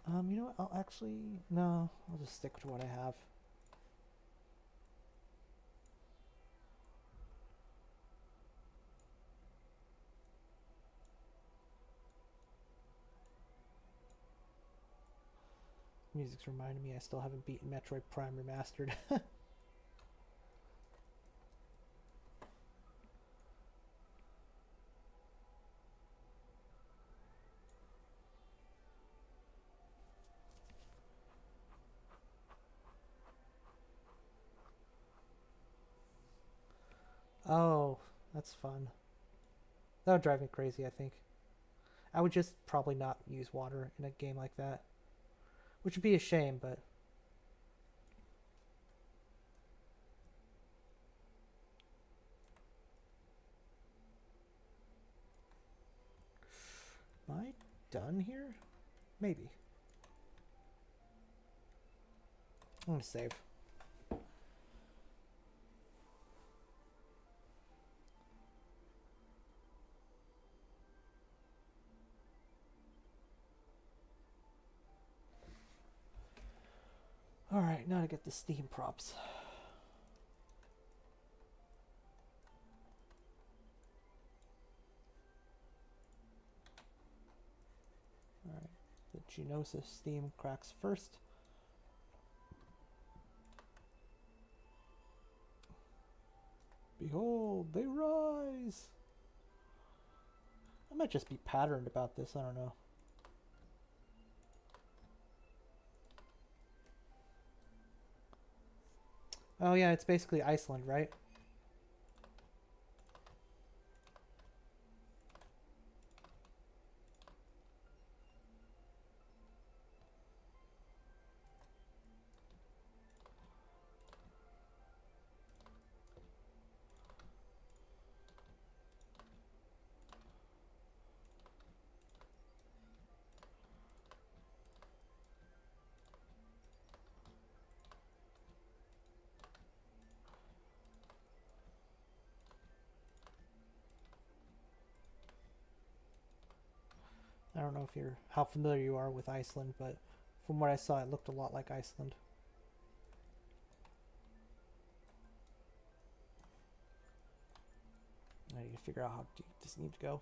You know what? I'll actually... No, I'll just stick to what I have. Music's reminding me I still haven't beaten Metroid Prime Remastered. Oh, that's fun. That would drive me crazy, I think. I would just probably not use water in a game like that. Which would be a shame, but... Am I done here? Maybe. I'm gonna save. Alright, now to get the Steam props. Alright, the Genosis Steam cracks first. Behold, they rise! I might just be patterned about this, I don't know. Oh yeah, it's basically Iceland, right? I don't know if you're how familiar you are with Iceland, but from what I saw, it looked a lot like Iceland. I need to figure out how deep this needs to go.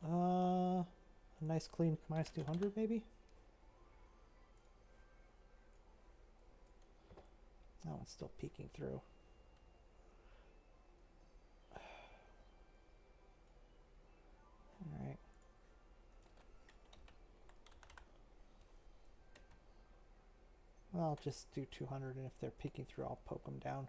A nice clean minus 200 maybe? That one's still peeking through. Alright. Well, I'll just do 200, and if they're peeking through, I'll poke them down.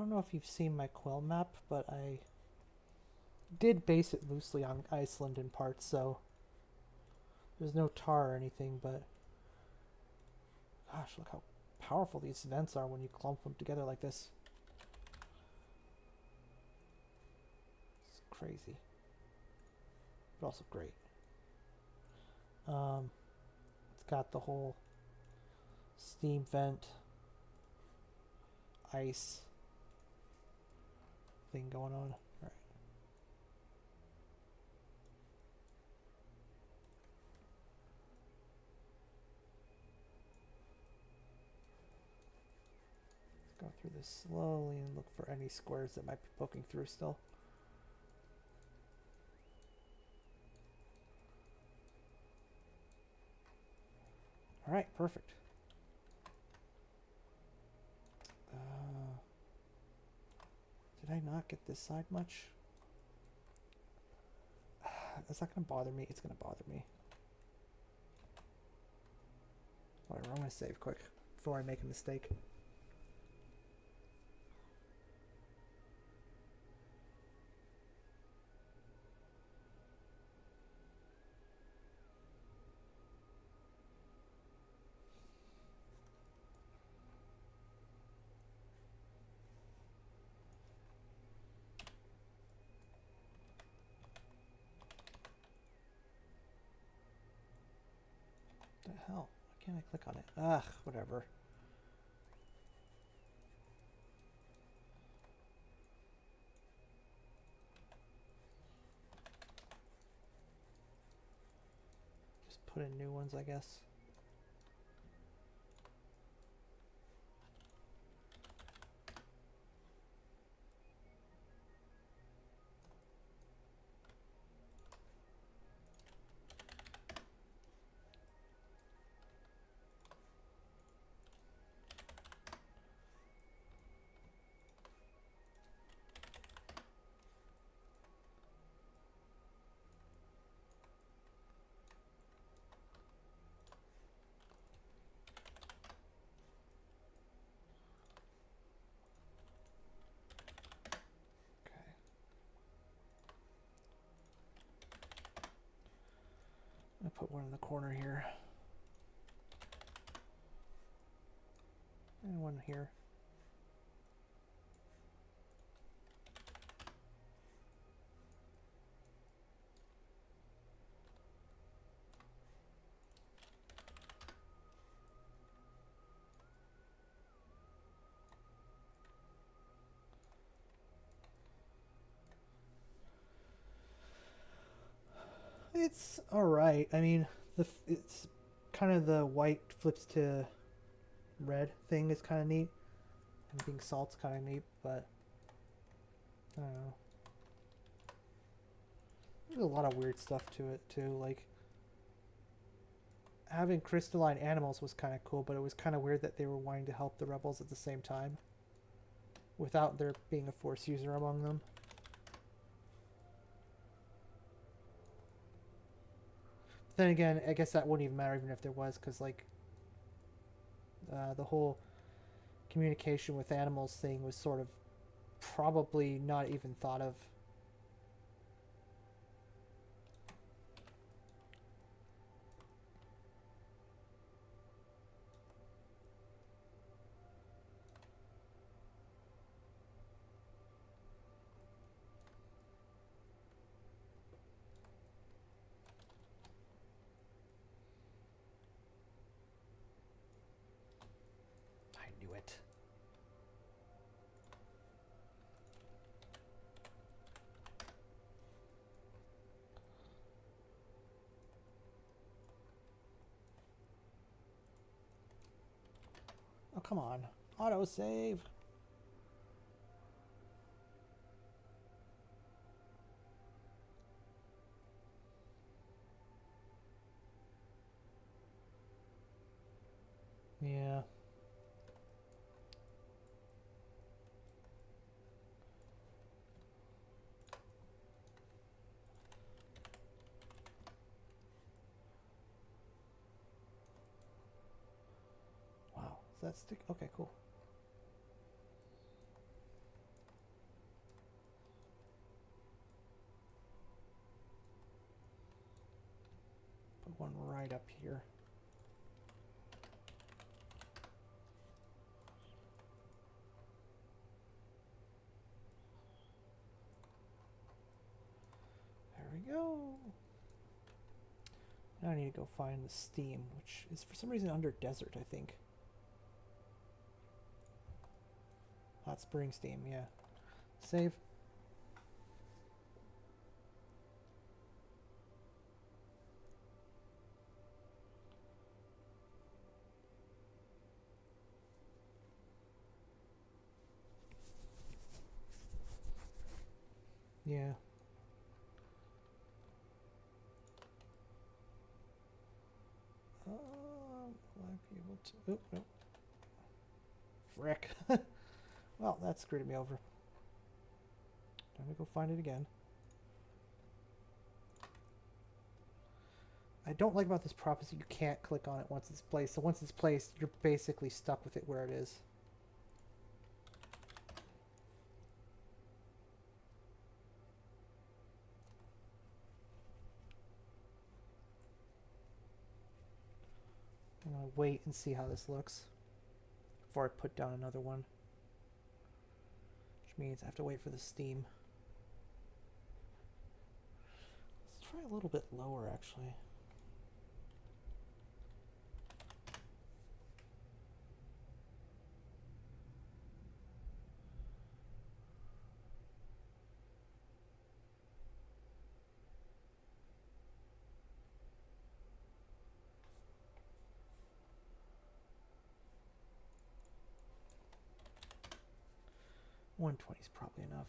don't know if you've seen my quill map, but I did base it loosely on Iceland in parts, so there's no tar or anything, but gosh, look how powerful these vents are when you clump them together like this. It's crazy, but also great. It's got the whole steam vent, ice thing going on. All right. Let's go through this slowly and look for any squares that might be poking through still. All right, perfect. Did I not get this side much? That's not going to bother me. It's going to bother me. Whatever, I'm going to save quick before I make a mistake. What the hell? Why can't I click on it? Ugh, whatever. Just put in new ones, I guess. I'll put one in the corner here. And one here. It's alright. I mean, it's kind of the white flips to red thing is kind of neat. And being salt's kind of neat, but I don't know. There's a lot of weird stuff to it too. Like having crystalline animals was kind of cool, but it was kind of weird that they were wanting to help the rebels at the same time without there being a force user among them. Then again, I guess that wouldn't even matter even if there was, because like the whole communication with animals thing was sort of probably not even thought of. Oh, come on. Auto save. Yeah. Wow. Does that stick? Okay, cool. one right up here. There we go. Now I need to go find the steam, which is for some reason under desert, I think. Hot spring steam, yeah. Save. Yeah. Will I be able to? Oh, no. Frick. Well, that screwed me over. Time to go find it again. I don't like about this prop is you can't click on it once it's placed. So once it's placed, you're basically stuck with it where it is. I'm going to wait and see how this looks before I put down another one. Which means I have to wait for the steam. Let's try a little bit lower, actually. $120 is probably enough.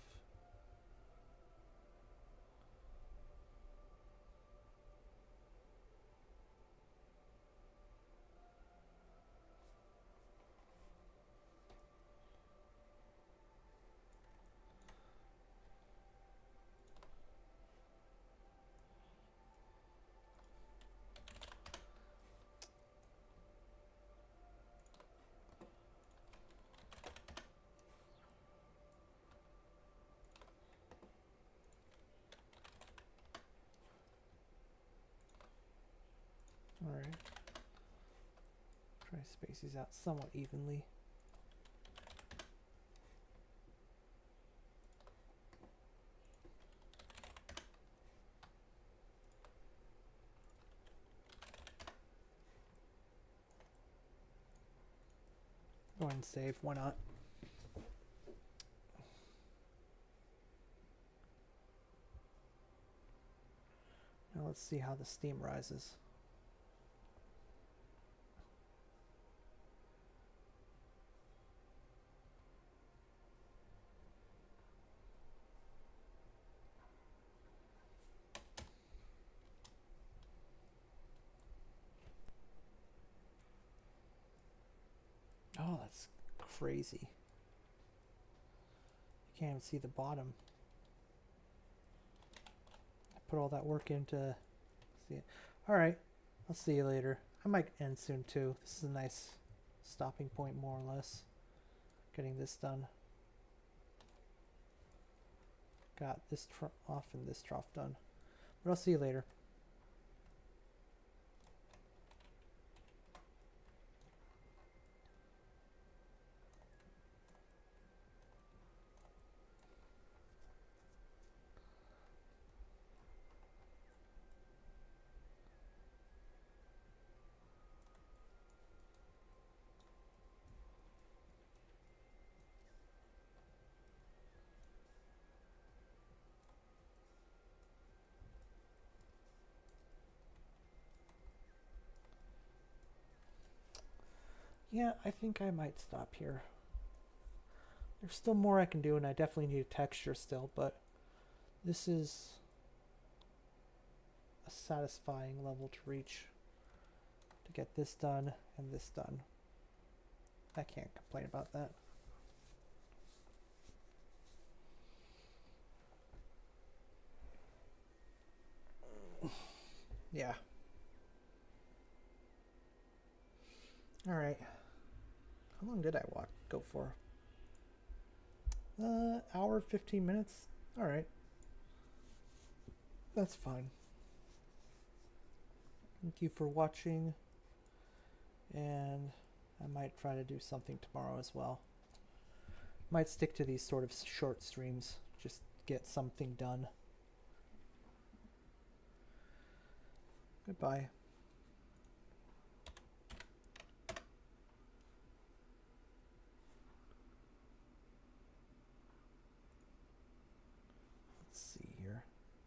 Alright. Try to space these out somewhat evenly. Go ahead and save, why not? Now let's see how the steam rises. Oh, that's crazy. You can't even see the bottom. I put all that work into see it. Alright, I'll see you later. I might end soon too. This is a nice stopping point, more or less. Getting this done. Got this off and this trough done. But I'll see you later. Yeah, I think I might stop here. There's still more I can do, and I definitely need a texture still, but this is a satisfying level to reach to get this done and this done. I can't complain about that. Yeah. All right. How long did I go for? Hour 15 minutes. All right. That's fine. Thank you for watching, and I might try to do something tomorrow as well. Might stick to these sort of short streams, just get something done. Goodbye.